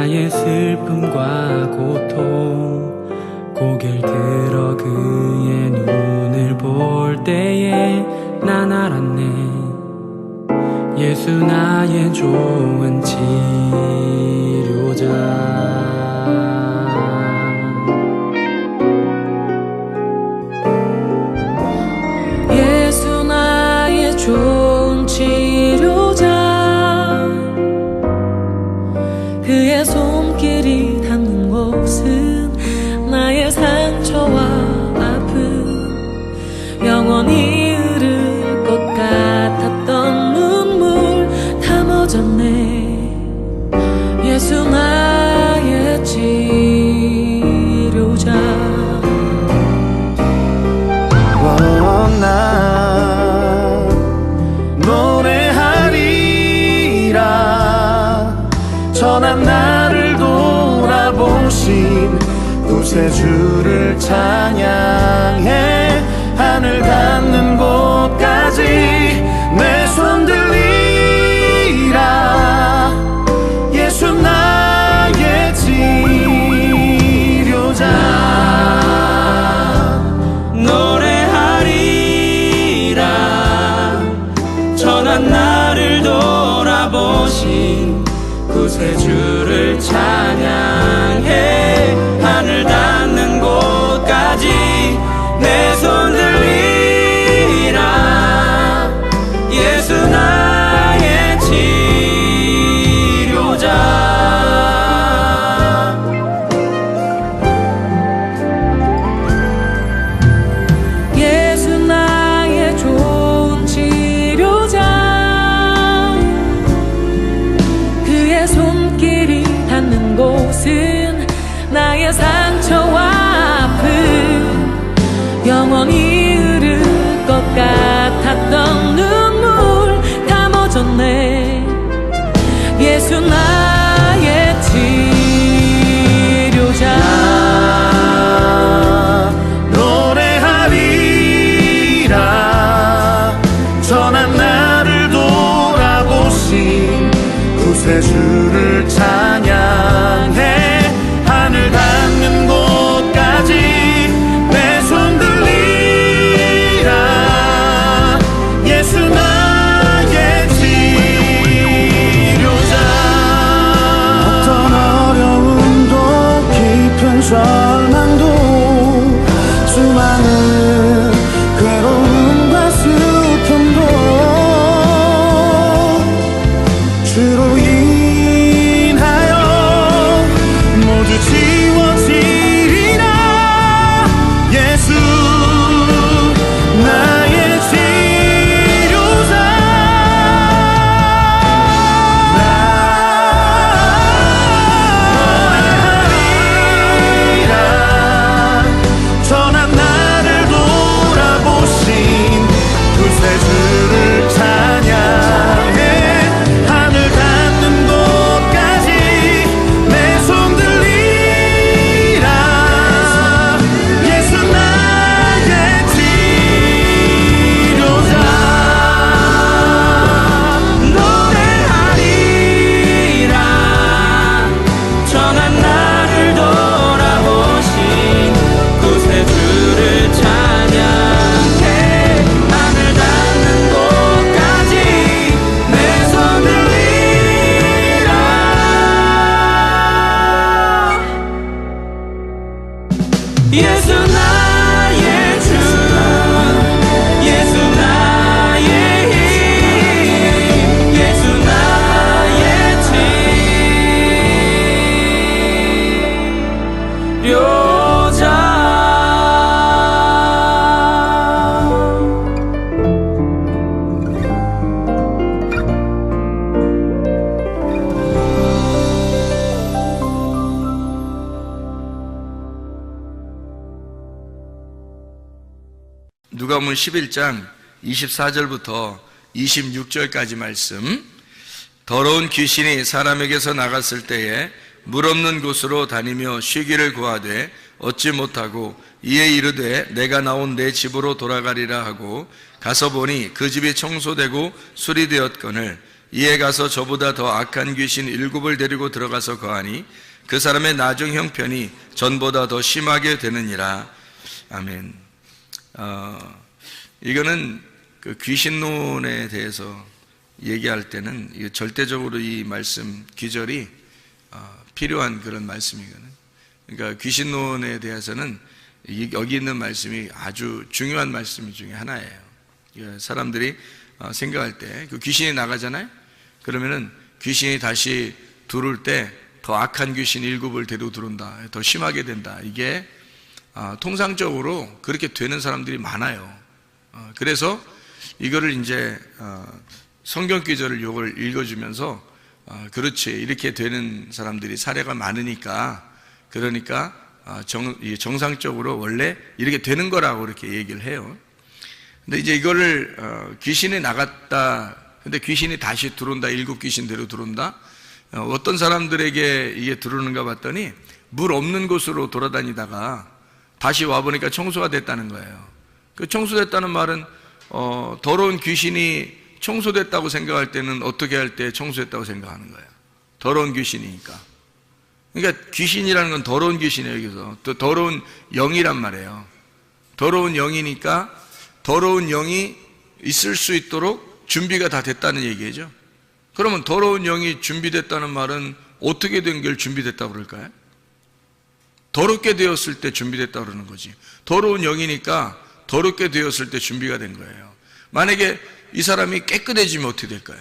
나의 슬픔과 고통 고개를 들어 그의 눈을 볼 때에 난 알았네. 예수 나의 좋은 치료자. 좋은 치료자. 그의 손길이 닿는 곳은 나의 상처와 아픔, 영원히 흐를 것 같았던 눈물 다 멎었네. 예수 나의 치료자. 선한 나를 돌아보신 구세주를 찬양해 하늘 닿는 곳까지 내 손 들리라. 예수 나의 치료자. 노래하리라. 선한 나를 돌아보신 구세주를 찬양해 하늘 닿는 곳까지 내 손 들리라. 예수 나의 치료자. 예수 나의 좋은 치료자. 그의 손길이 닿는 곳은 나의 상처와 아픔, 영원히 흐를 것 같았던 눈물 다 멎었네. 예수 나의 치료자. 노래하리라. 선한 나를 돌아보신 구세주를 찬양해 하늘 닿는 곳까지 내 손 들리라. 예수 나의 치료자. 어떤 어려움도 깊은 절망도 수많은 괴로움과 슬픔도 주로 지워지리라. 예수 나의 치료자. 노래하리라. 선한 나를 돌아보신 구세주를 찬양해 하늘 닿는 곳까지 내 손 들리라. 예수 나의 치료자. 노래하리라. 선한 나를 돌아보신 구세주를 찬양해 하늘 닿는 곳까지 내 손 들리라. 예수 나의 주. 예수 나의 힘. 예수 나의 치료자. 누가복음 11장 24절부터 26절까지 말씀. 더러운 귀신이 사람에게서 나갔을 때에 물 없는 곳으로 다니며 쉬기를 구하되 얻지 못하고 이에 이르되 내가 나온 내 집으로 돌아가리라 하고 가서 보니 그 집이 청소되고 수리되었거늘 이에 가서 저보다 더 악한 귀신 7을 데리고 들어가서 거하니 그 사람의 나중 형편이 전보다 더 심하게 되느니라. 아멘. 이거는 그 귀신론에 대해서 얘기할 때는 이거 절대적으로 이 말씀 기절이 필요한 그런 말씀이거든요. 그러니까 귀신론에 대해서는 여기 있는 말씀이 아주 중요한 말씀 중에 하나예요. 사람들이 생각할 때 그 귀신이 나가잖아요. 그러면은 귀신이 다시 들어올 때 더 악한 귀신 7을 데리고 들어온다, 더 심하게 된다. 이게 통상적으로 그렇게 되는 사람들이 많아요. 그래서 이거를 이제 성경 기절을 요걸 읽어주면서 그렇지, 이렇게 되는 사람들이 사례가 많으니까, 그러니까 정상적으로 원래 이렇게 되는 거라고 이렇게 얘기를 해요. 근데 이제 이거를 귀신이 나갔다, 근데 귀신이 다시 들어온다, 7 귀신대로 들어온다. 어떤 사람들에게 이게 들어오는가 봤더니 물 없는 곳으로 돌아다니다가 다시 와보니까 청소가 됐다는 거예요. 그 청소됐다는 말은 더러운 귀신이 청소됐다고 생각할 때는 어떻게 할 때 청소됐다고 생각하는 거예요? 더러운 귀신이니까. 그러니까 귀신이라는 건 더러운 귀신이에요. 여기서 또 더러운 영이란 말이에요. 더러운 영이니까 더러운 영이 있을 수 있도록 준비가 다 됐다는 얘기죠. 그러면 더러운 영이 준비됐다는 말은 어떻게 된 게 준비됐다고 그럴까요? 더럽게 되었을 때 준비됐다고 그러는 거지. 더러운 영이니까 더럽게 되었을 때 준비가 된 거예요. 만약에 이 사람이 깨끗해지면 어떻게 될까요?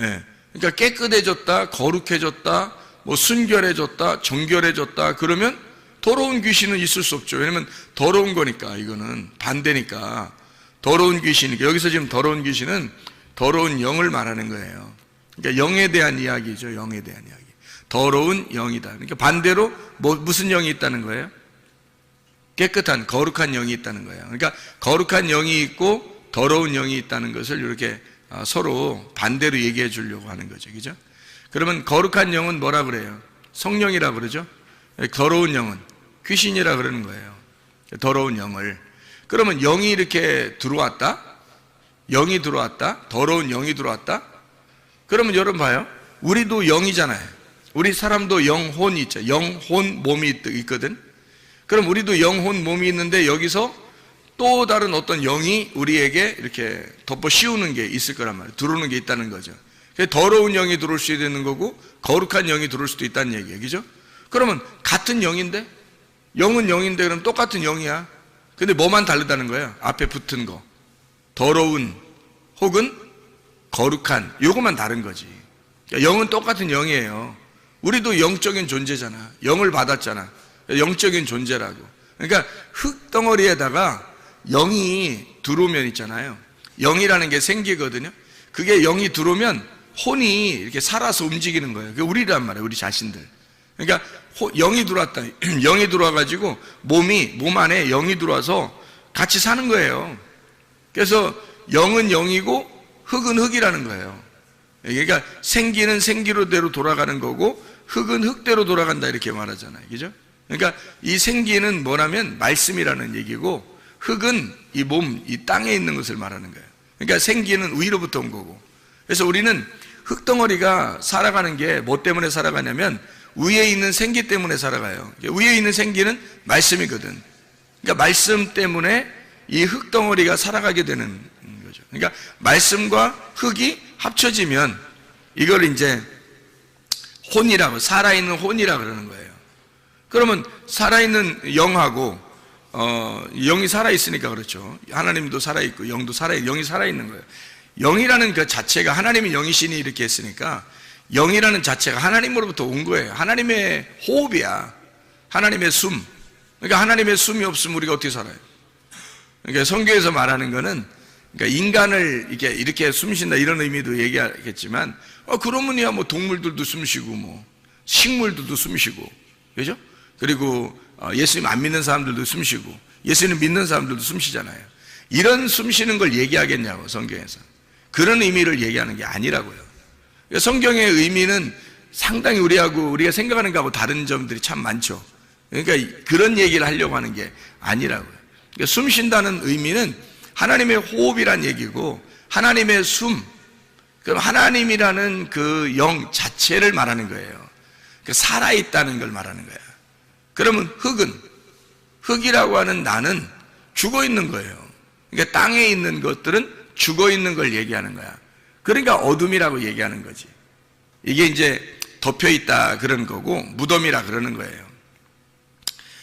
예. 그러니까 깨끗해졌다, 거룩해졌다, 뭐 순결해졌다, 정결해졌다, 그러면 더러운 귀신은 있을 수 없죠. 왜냐면 더러운 거니까, 이거는 반대니까. 더러운 귀신이니까. 여기서 지금 더러운 귀신은 더러운 영을 말하는 거예요. 그러니까 영에 대한 이야기죠. 영에 대한 이야기. 더러운 영이다. 그러니까 반대로 무슨 영이 있다는 거예요? 깨끗한, 거룩한 영이 있다는 거예요. 그러니까 거룩한 영이 있고 더러운 영이 있다는 것을 이렇게 서로 반대로 얘기해 주려고 하는 거죠. 그죠? 그러면 거룩한 영은 뭐라 그래요? 성령이라 그러죠? 더러운 영은 귀신이라 그러는 거예요. 더러운 영을. 그러면 영이 이렇게 들어왔다? 영이 들어왔다? 더러운 영이 들어왔다? 그러면 여러분 봐요. 우리도 영이잖아요. 우리 사람도 영혼이 있죠. 영혼 몸이 있거든. 그럼 우리도 영혼 몸이 있는데 여기서 또 다른 어떤 영이 우리에게 이렇게 덮어 씌우는 게 있을 거란 말이에요. 들어오는 게 있다는 거죠. 더러운 영이 들어올 수 있는 거고 거룩한 영이 들어올 수도 있다는 얘기예요. 그죠? 그러면 같은 영인데, 영은 영인데 그럼 똑같은 영이야. 근데 뭐만 다르다는 거예요? 앞에 붙은 거. 더러운 혹은 거룩한, 요것만 다른 거지. 영은 똑같은 영이에요. 우리도 영적인 존재잖아. 영을 받았잖아. 영적인 존재라고. 그러니까 흙덩어리에다가 영이 들어오면 있잖아요. 영이라는 게 생기거든요. 그게 영이 들어오면 혼이 이렇게 살아서 움직이는 거예요. 그게 우리란 말이에요. 우리 자신들. 그러니까 영이 들어왔다. 영이 들어와가지고 몸 안에 영이 들어와서 같이 사는 거예요. 그래서 영은 영이고 흙은 흙이라는 거예요. 그러니까 생기는 생기로대로 돌아가는 거고 흙은 흙대로 돌아간다, 이렇게 말하잖아요. 그죠? 그러니까 이 생기는 뭐냐면 말씀이라는 얘기고, 흙은 이 몸, 이 땅에 있는 것을 말하는 거예요. 그러니까 생기는 위로부터 온 거고. 그래서 우리는 흙덩어리가 살아가는 게 뭐 때문에 살아가냐면 위에 있는 생기 때문에 살아가요. 위에 있는 생기는 말씀이거든. 그러니까 말씀 때문에 이 흙덩어리가 살아가게 되는 거죠. 그러니까 말씀과 흙이 합쳐지면 이걸 이제 혼이라고, 살아있는 혼이라고 그러는 거예요. 그러면 살아있는 영하고 영이 살아있으니까 그렇죠. 하나님도 살아있고 영도 영이 살아있는 거예요. 영이라는 그 자체가, 하나님이 영이시니 이렇게 했으니까 영이라는 자체가 하나님으로부터 온 거예요. 하나님의 호흡이야. 하나님의 숨. 그러니까 하나님의 숨이 없으면 우리가 어떻게 살아요? 그러니까 성경에서 말하는 거는, 그러니까 인간을 이렇게 숨쉰다 이런 의미도 얘기하겠지만, 그러면야 뭐 동물들도 숨쉬고 뭐 식물들도 숨쉬고, 그죠? 그리고 예수님 안 믿는 사람들도 숨쉬고 예수님 믿는 사람들도 숨쉬잖아요. 이런 숨쉬는 걸 얘기하겠냐고, 성경에서. 그런 의미를 얘기하는 게 아니라고요. 성경의 의미는 상당히 우리가 생각하는 거하고 다른 점들이 참 많죠. 그러니까 그런 얘기를 하려고 하는 게 아니라고요. 그러니까 숨 쉰다는 의미는 하나님의 호흡이란 얘기고, 하나님의 숨, 그럼 하나님이라는 그 영 자체를 말하는 거예요. 그 살아있다는 걸 말하는 거야. 그러면 흙이라고 하는 나는 죽어 있는 거예요. 그러니까 땅에 있는 것들은 죽어 있는 걸 얘기하는 거야. 그러니까 어둠이라고 얘기하는 거지. 이게 이제 덮여 있다 그런 거고 무덤이라 그러는 거예요.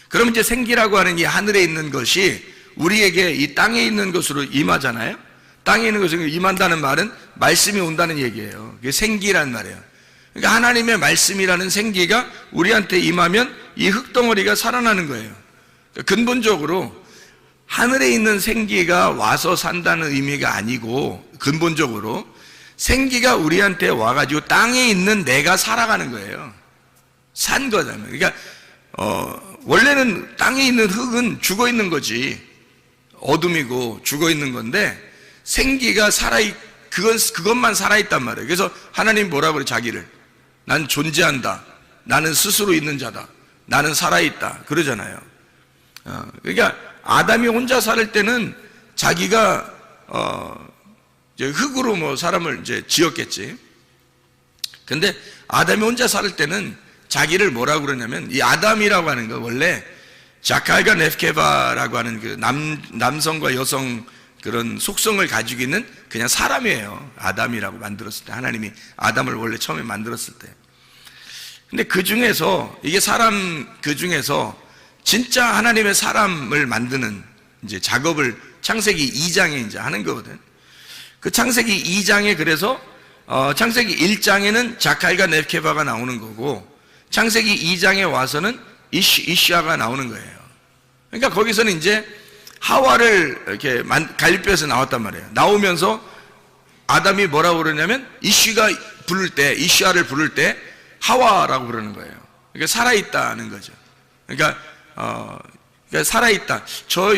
그럼 이제 생기라고 하는 이 하늘에 있는 것이 우리에게 이 땅에 있는 것으로 임하잖아요. 땅에 있는 것으로 임한다는 말은 말씀이 온다는 얘기예요. 그게 생기란 말이에요. 그러니까 하나님의 말씀이라는 생기가 우리한테 임하면 이 흙덩어리가 살아나는 거예요. 그러니까 근본적으로 하늘에 있는 생기가 와서 산다는 의미가 아니고 근본적으로 생기가 우리한테 와가지고 땅에 있는 내가 살아가는 거예요. 산 거잖아요. 그러니까 원래는 땅에 있는 흙은 죽어 있는 거지. 어둠이고 죽어 있는 건데 생기가 그것만 살아있단 말이에요. 그래서 하나님 뭐라고 그래? 자기를 난 존재한다. 나는 스스로 있는 자다. 나는 살아있다. 그러잖아요. 그러니까 아담이 혼자 살 때는 자기가 이제 흙으로 뭐 사람을 이제 지었겠지. 근데 아담이 혼자 살 때는 자기를 뭐라고 그러냐면 이 아담이라고 하는 거 원래 자칼과 네프케바라고 하는 그 남성과 여성 그런 속성을 가지고 있는 그냥 사람이에요. 아담이라고 만들었을 때 하나님이 아담을 원래 처음에 만들었을 때. 근데 그 중에서 이게 그 중에서 진짜 하나님의 사람을 만드는 이제 작업을 창세기 2장에 이제 하는 거거든. 그 창세기 2장에 그래서 창세기 1장에는 자칼과 네프케바가 나오는 거고 창세기 2장에 와서는 이슈아가 나오는 거예요. 그러니까 거기서는 이제 하와를 이렇게 갈비뼈에서 나왔단 말이에요. 나오면서 아담이 뭐라고 그러냐면 이슈아를 부를 때 하와라고 그러는 거예요. 그러니까 살아있다는 거죠. 그러니까 살아있다. 저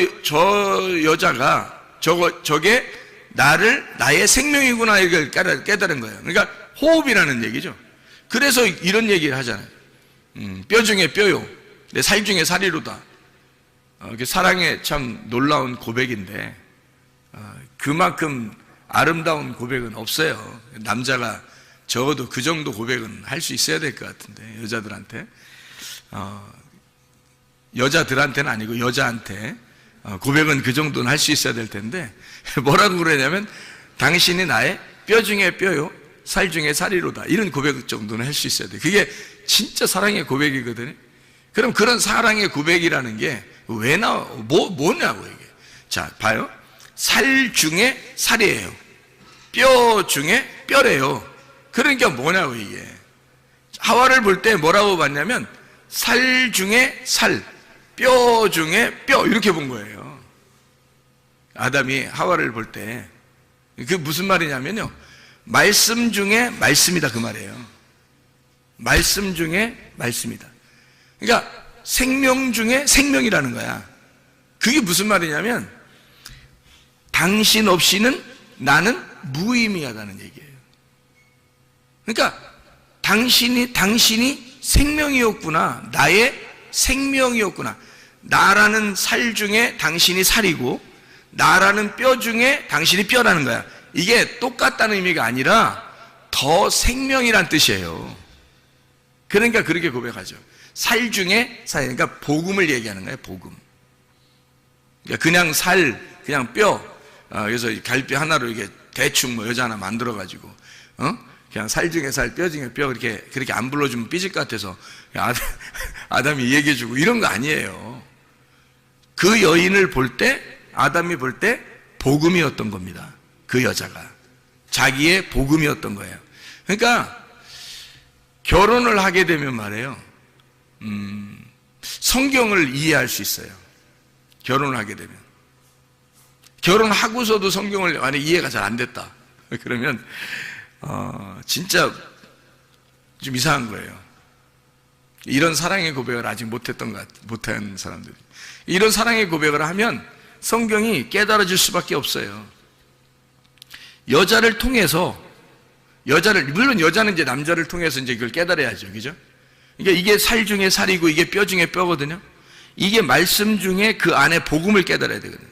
여자가 저게 나의 생명이구나 이걸 깨달은 거예요. 그러니까 호흡이라는 얘기죠. 그래서 이런 얘기를 하잖아요. 뼈 중에 뼈요. 내 살 중에 살이로다. 사랑의 참 놀라운 고백인데 그만큼 아름다운 고백은 없어요. 남자가 적어도 그 정도 고백은 할 수 있어야 될 것 같은데 여자들한테 여자들한테는 아니고 여자한테 고백은 그 정도는 할 수 있어야 될 텐데 뭐라고 그러냐면 당신이 나의 뼈 중에 뼈요 살 중에 살이로다 이런 고백 정도는 할 수 있어야 돼. 그게 진짜 사랑의 고백이거든요. 그럼 그런 사랑의 고백이라는 게 왜 뭐냐고 이게. 자, 봐요. 살 중에 살이에요. 뼈 중에 뼈래요. 그러니까 뭐냐고 이게. 하와를 볼 때 뭐라고 봤냐면 살 중에 살, 뼈 중에 뼈 이렇게 본 거예요. 아담이 하와를 볼 때. 그게 무슨 말이냐면요. 말씀 중에 말씀이다 그 말이에요. 말씀 중에 말씀이다. 그러니까 생명 중에 생명이라는 거야. 그게 무슨 말이냐면 당신 없이는 나는 무의미하다는 얘기예요. 그러니까 당신이 생명이었구나. 나의 생명이었구나. 나라는 살 중에 당신이 살이고 나라는 뼈 중에 당신이 뼈라는 거야. 이게 똑같다는 의미가 아니라 더 생명이란 뜻이에요. 그러니까 그렇게 고백하죠. 살 중에 살, 그러니까 복음을 얘기하는 거예요. 복음. 그러니까 그냥 살, 그냥 뼈. 그래서 갈비 하나로 이게 대충 뭐 여자 하나 만들어 가지고 그냥 살 중에 살, 뼈 중에 뼈 그렇게 안 불러주면 삐질 것 같아서 아담이 얘기해주고 이런 거 아니에요. 그 여인을 볼 때 아담이 볼 때 복음이었던 겁니다. 그 여자가 자기의 복음이었던 거예요. 그러니까 결혼을 하게 되면 말이에요. 성경을 이해할 수 있어요. 결혼을 하게 되면. 결혼하고서도 성경을 만약 이해가 잘 안 됐다. 그러면 진짜 좀 이상한 거예요. 이런 사랑의 고백을 아직 못한 사람들이. 이런 사랑의 고백을 하면 성경이 깨달아질 수밖에 없어요. 여자를 통해서 물론 여자는 이제 남자를 통해서 이제 그걸 깨달아야죠. 그죠? 그러니까 이게 살 중에 살이고 이게 뼈 중에 뼈거든요. 이게 말씀 중에 그 안에 복음을 깨달아야 되거든요.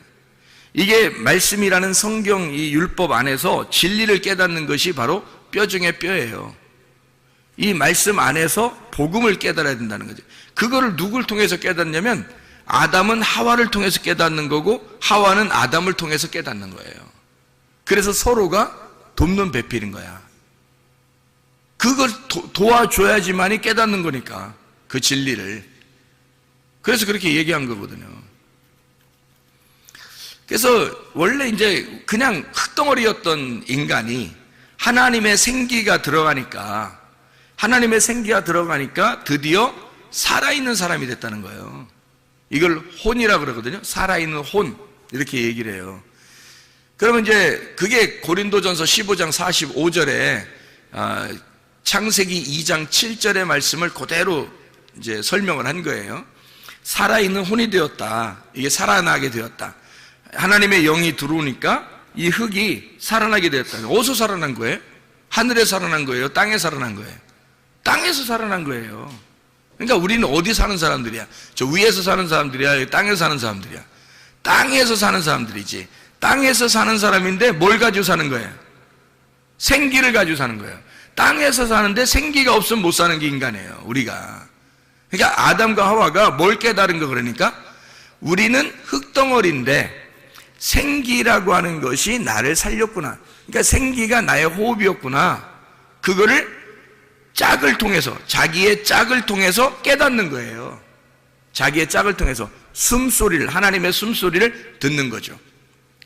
이게 말씀이라는 성경 이 율법 안에서 진리를 깨닫는 것이 바로 뼈 중에 뼈예요. 이 말씀 안에서 복음을 깨달아야 된다는 거죠. 그거를 누굴 통해서 깨닫냐면 아담은 하와를 통해서 깨닫는 거고 하와는 아담을 통해서 깨닫는 거예요. 그래서 서로가 돕는 배필인 거야. 그걸 도와줘야지만이 깨닫는 거니까, 그 진리를. 그래서 그렇게 얘기한 거거든요. 그래서 원래 이제 그냥 흙덩어리였던 인간이 하나님의 생기가 들어가니까 드디어 살아있는 사람이 됐다는 거예요. 이걸 혼이라고 그러거든요. 살아있는 혼, 이렇게 얘기를 해요. 그러면 이제 그게 고린도전서 15장 45절에 창세기 2장 7절의 말씀을 그대로 이제 설명을 한 거예요. 살아있는 혼이 되었다. 이게 살아나게 되었다. 하나님의 영이 들어오니까 이 흙이 살아나게 되었다. 어디서 살아난 거예요? 하늘에 살아난 거예요? 땅에 살아난 거예요? 땅에서 살아난 거예요. 그러니까 우리는 어디 사는 사람들이야? 저 위에서 사는 사람들이야? 땅에서 사는 사람들이야? 땅에서 사는 사람들이지. 땅에서 사는 사람인데 뭘 가지고 사는 거예요? 생기를 가지고 사는 거예요. 땅에서 사는데 생기가 없으면 못 사는 게 인간이에요, 우리가. 그러니까 아담과 하와가 뭘 깨달은 거 그러니까? 우리는 흙덩어리인데 생기라고 하는 것이 나를 살렸구나. 그러니까 생기가 나의 호흡이었구나. 그거를 짝을 통해서, 자기의 짝을 통해서 깨닫는 거예요. 자기의 짝을 통해서 숨소리를, 하나님의 숨소리를 듣는 거죠.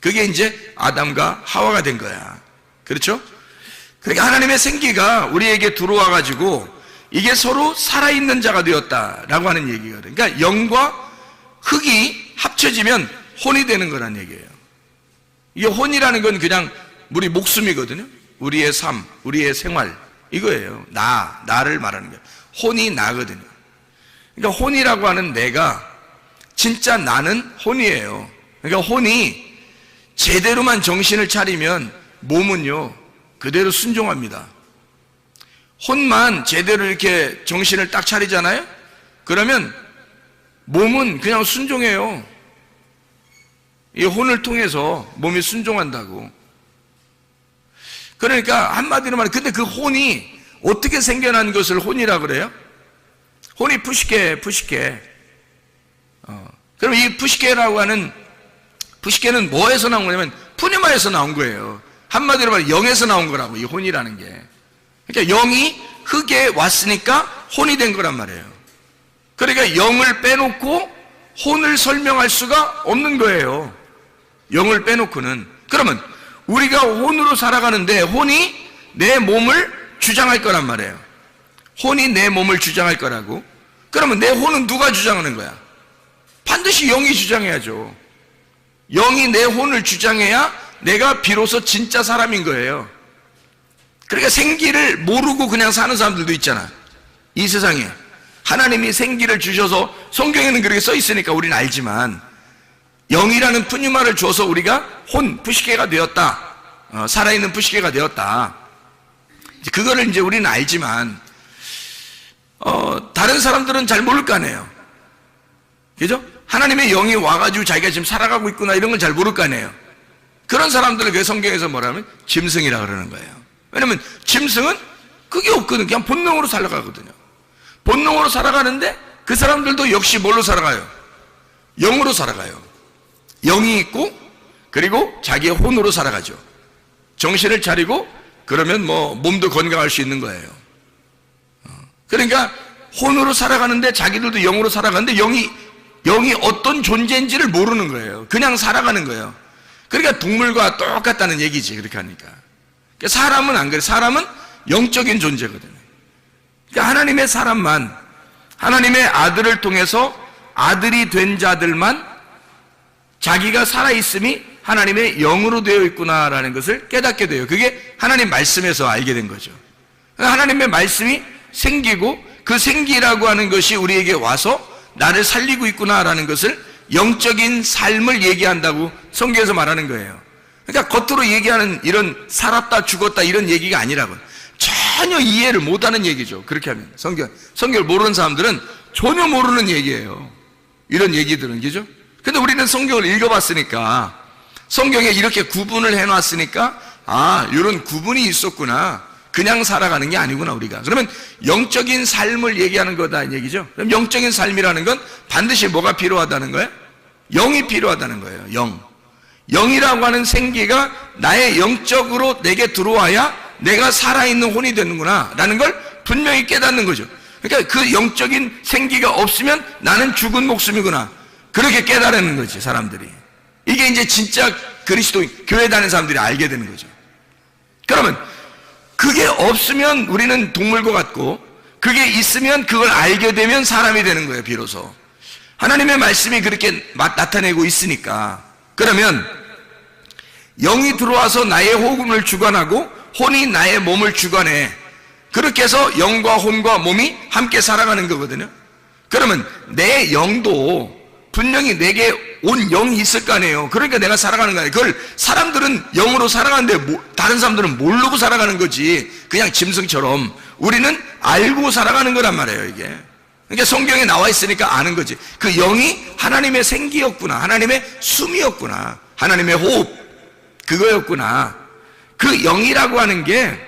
그게 이제 아담과 하와가 된 거야. 그렇죠? 그러니까 하나님의 생기가 우리에게 들어와 가지고 이게 서로 살아있는 자가 되었다라고 하는 얘기거든요. 그러니까 영과 흙이 합쳐지면 혼이 되는 거란 얘기예요. 이게 혼이라는 건 그냥 우리 목숨이거든요. 우리의 삶, 우리의 생활, 이거예요. 나를 말하는 거예요. 혼이 나거든요. 그러니까 혼이라고 하는 내가, 진짜 나는 혼이에요. 그러니까 혼이 제대로만 정신을 차리면 몸은요 그대로 순종합니다. 혼만 제대로 이렇게 정신을 딱 차리잖아요? 그러면 몸은 그냥 순종해요. 이 혼을 통해서 몸이 순종한다고. 그러니까 한마디로 말해, 근데 그 혼이 어떻게 생겨난 것을 혼이라 그래요? 혼이 푸시케. 그럼 이 푸시케라고 하는, 푸시케는 뭐에서 나온 거냐면 푸니마에서 나온 거예요. 한마디로 말해 영에서 나온 거라고, 이 혼이라는 게. 그러니까 영이 흙에 왔으니까 혼이 된 거란 말이에요. 그러니까 영을 빼놓고 혼을 설명할 수가 없는 거예요. 영을 빼놓고는. 그러면 우리가 혼으로 살아가는데 혼이 내 몸을 주장할 거란 말이에요. 혼이 내 몸을 주장할 거라고. 그러면 내 혼은 누가 주장하는 거야? 반드시 영이 주장해야죠. 영이 내 혼을 주장해야 내가 비로소 진짜 사람인 거예요. 그러니까 생기를 모르고 그냥 사는 사람들도 있잖아. 이 세상에 하나님이 생기를 주셔서, 성경에는 그렇게 써 있으니까 우리는 알지만, 영이라는 푸니마를 줘서 우리가 혼, 푸시케가 되었다. 살아있는 푸시케가 되었다. 그거를 이제 우리는 알지만, 다른 사람들은 잘 모를 거 아니에요. 그죠? 하나님의 영이 와가지고 자기가 지금 살아가고 있구나, 이런 걸 잘 모를 거 아니에요. 그런 사람들을 그 성경에서 뭐라면 짐승이라 그러는 거예요. 왜냐면 짐승은 그게 없거든. 그냥 본능으로 살아가거든요. 본능으로 살아가는데 그 사람들도 역시 뭘로 살아가요? 영으로 살아가요. 영이 있고 그리고 자기의 혼으로 살아가죠. 정신을 차리고 그러면 뭐 몸도 건강할 수 있는 거예요. 그러니까 혼으로 살아가는데 자기들도 영으로 살아가는데 영이 어떤 존재인지를 모르는 거예요. 그냥 살아가는 거예요. 그러니까 동물과 똑같다는 얘기지, 그렇게 하니까. 그러니까 사람은 안 그래. 사람은 영적인 존재거든요. 그러니까 하나님의 사람만, 하나님의 아들을 통해서 아들이 된 자들만 자기가 살아있음이 하나님의 영으로 되어 있구나라는 것을 깨닫게 돼요. 그게 하나님 말씀에서 알게 된 거죠. 그러니까 하나님의 말씀이 생기고 그 생기라고 하는 것이 우리에게 와서 나를 살리고 있구나라는 것을, 영적인 삶을 얘기한다고 성경에서 말하는 거예요. 그러니까 겉으로 얘기하는 이런 살았다 죽었다 이런 얘기가 아니라고. 전혀 이해를 못하는 얘기죠. 그렇게 하면 성경을 모르는 사람들은 전혀 모르는 얘기예요. 이런 얘기들은. 그죠? 근데 우리는 성경을 읽어봤으니까 성경에 이렇게 구분을 해놨으니까 아, 이런 구분이 있었구나. 그냥 살아가는 게 아니구나 우리가. 그러면 영적인 삶을 얘기하는 거다 이 얘기죠. 그럼 영적인 삶이라는 건 반드시 뭐가 필요하다는 거예요? 영이 필요하다는 거예요. 영이라고 하는 생기가 나의 영적으로 내게 들어와야 내가 살아있는 혼이 되는구나 라는 걸 분명히 깨닫는 거죠. 그러니까 그 영적인 생기가 없으면 나는 죽은 목숨이구나, 그렇게 깨달는 거지 사람들이. 이게 이제 진짜 그리스도인, 교회 다니는 사람들이 알게 되는 거죠. 그러면 그게 없으면 우리는 동물과 같고, 그게 있으면 그걸 알게 되면 사람이 되는 거예요. 비로소 하나님의 말씀이 그렇게 나타내고 있으니까. 그러면 영이 들어와서 나의 호흡을 주관하고 혼이 나의 몸을 주관해. 그렇게 해서 영과 혼과 몸이 함께 살아가는 거거든요. 그러면 내 영도 분명히 내게 온 영이 있을 거 아니에요. 그러니까 내가 살아가는 거 아니에요. 그걸 사람들은 영으로 살아가는데 다른 사람들은 모르고 살아가는 거지. 그냥 짐승처럼. 우리는 알고 살아가는 거란 말이에요, 이게. 그러니까 성경에 나와 있으니까 아는 거지. 그 영이 하나님의 생기였구나, 하나님의 숨이었구나, 하나님의 호흡, 그거였구나. 그 영이라고 하는 게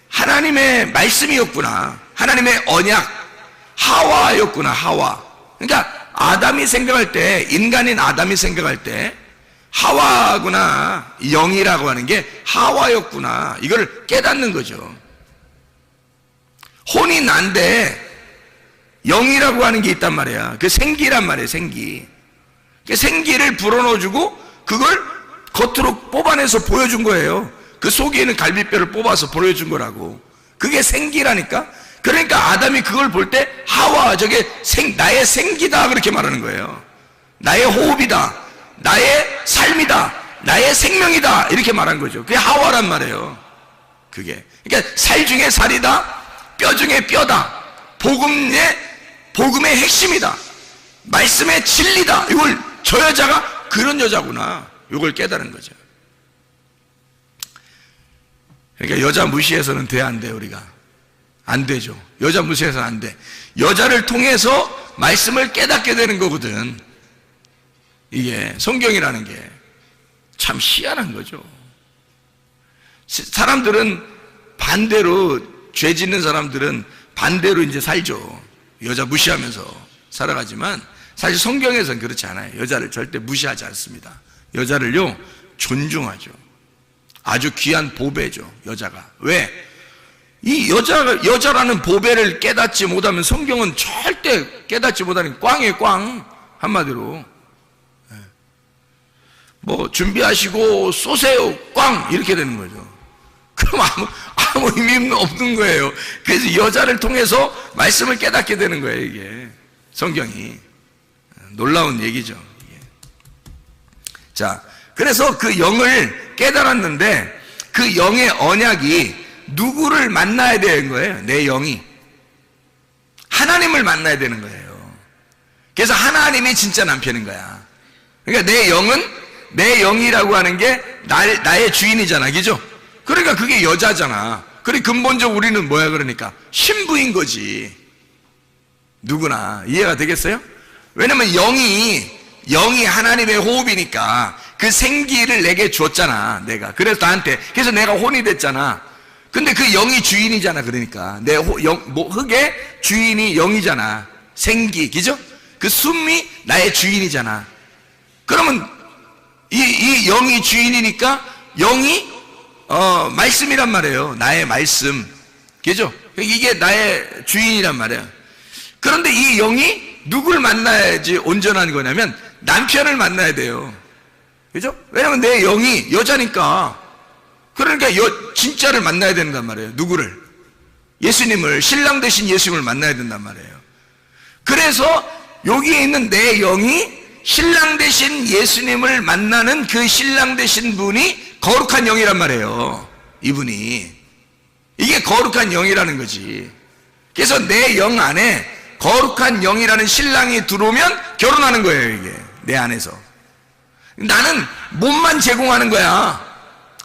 하나님의 말씀이었구나, 하나님의 언약, 하와였구나, 하와. 그러니까 아담이 생각할 때, 인간인 아담이 생각할 때 하와구나, 영이라고 하는 게 하와였구나, 이걸 깨닫는 거죠. 혼이 난데 영이라고 하는 게 있단 말이야. 그 생기란 말이에요, 생기. 그 생기를 불어넣어주고 그걸 겉으로 뽑아내서 보여준 거예요. 그 속에 있는 갈비뼈를 뽑아서 보여준 거라고. 그게 생기라니까. 그러니까 아담이 그걸 볼 때 하와, 저게 나의 생기다, 그렇게 말하는 거예요. 나의 호흡이다, 나의 삶이다, 나의 생명이다, 이렇게 말한 거죠. 그게 하와란 말이에요. 그게 그러니까 살 중에 살이다, 뼈 중에 뼈다, 복음의 핵심이다, 말씀의 진리다. 이걸 저 여자가 그런 여자구나, 이걸 깨달은 거죠. 그러니까 여자 무시해서는 돼, 안 돼? 우리가 안 되죠. 여자 무시해서는 안 돼. 여자를 통해서 말씀을 깨닫게 되는 거거든. 이게 성경이라는 게 참 희한한 거죠. 사람들은 반대로, 죄 짓는 사람들은 반대로 이제 살죠. 여자 무시하면서 살아가지만 사실 성경에서는 그렇지 않아요. 여자를 절대 무시하지 않습니다. 여자를요 존중하죠. 아주 귀한 보배죠, 여자가. 왜? 이 여자라는 보배를 깨닫지 못하면 성경은 절대 깨닫지 못하는 꽝이에요, 꽝. 한마디로. 뭐, 준비하시고 쏘세요, 꽝! 이렇게 되는 거죠. 그럼 아무 의미 없는 거예요. 그래서 여자를 통해서 말씀을 깨닫게 되는 거예요, 이게. 성경이. 놀라운 얘기죠. 이게. 자, 그래서 그 영을 깨달았는데 그 영의 언약이 누구를 만나야 되는 거예요? 내 영이 하나님을 만나야 되는 거예요. 그래서 하나님이 진짜 남편인 거야. 그러니까 내 영이라고 하는 게 나의 주인이잖아, 그죠? 그러니까 그게 여자잖아. 그래 근본적으로 우리는 뭐야? 그러니까 신부인 거지. 누구나 이해가 되겠어요? 왜냐면 영이 하나님의 호흡이니까 그 생기를 내게 줬잖아, 내가. 그래서 나한테, 그래서 내가 혼이 됐잖아. 근데 그 영이 주인이잖아. 그러니까 내 흙의 주인이 영이잖아, 생기, 그죠? 그 숨이 나의 주인이잖아. 그러면 이 영이 주인이니까 영이 말씀이란 말이에요. 나의 말씀, 그죠? 이게 나의 주인이란 말이에요. 그런데 이 영이 누굴 만나야지 온전한 거냐면 남편을 만나야 돼요, 그죠? 왜냐면 내 영이 여자니까. 그러니까 진짜를 만나야 된단 말이에요. 누구를? 예수님을, 신랑 되신 예수님을 만나야 된단 말이에요. 그래서 여기에 있는 내 영이 신랑 되신 예수님을 만나는 그 신랑 되신 분이 거룩한 영이란 말이에요. 이분이. 이게 거룩한 영이라는 거지. 그래서 내 영 안에 거룩한 영이라는 신랑이 들어오면 결혼하는 거예요, 이게. 내 안에서. 나는 몸만 제공하는 거야.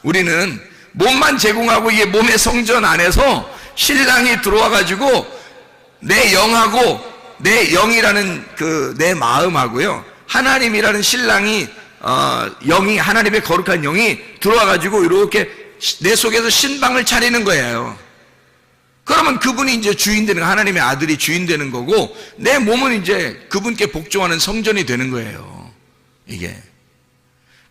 우리는 몸만 제공하고 이게 몸의 성전 안에서 신랑이 들어와가지고 내 영하고 내 영이라는 그 내 마음하고요, 하나님이라는 신랑이 영이, 하나님의 거룩한 영이 들어와가지고 이렇게 내 속에서 신방을 차리는 거예요. 그러면 그분이 이제 주인 되는, 하나님의 아들이 주인 되는 거고, 내 몸은 이제 그분께 복종하는 성전이 되는 거예요. 이게.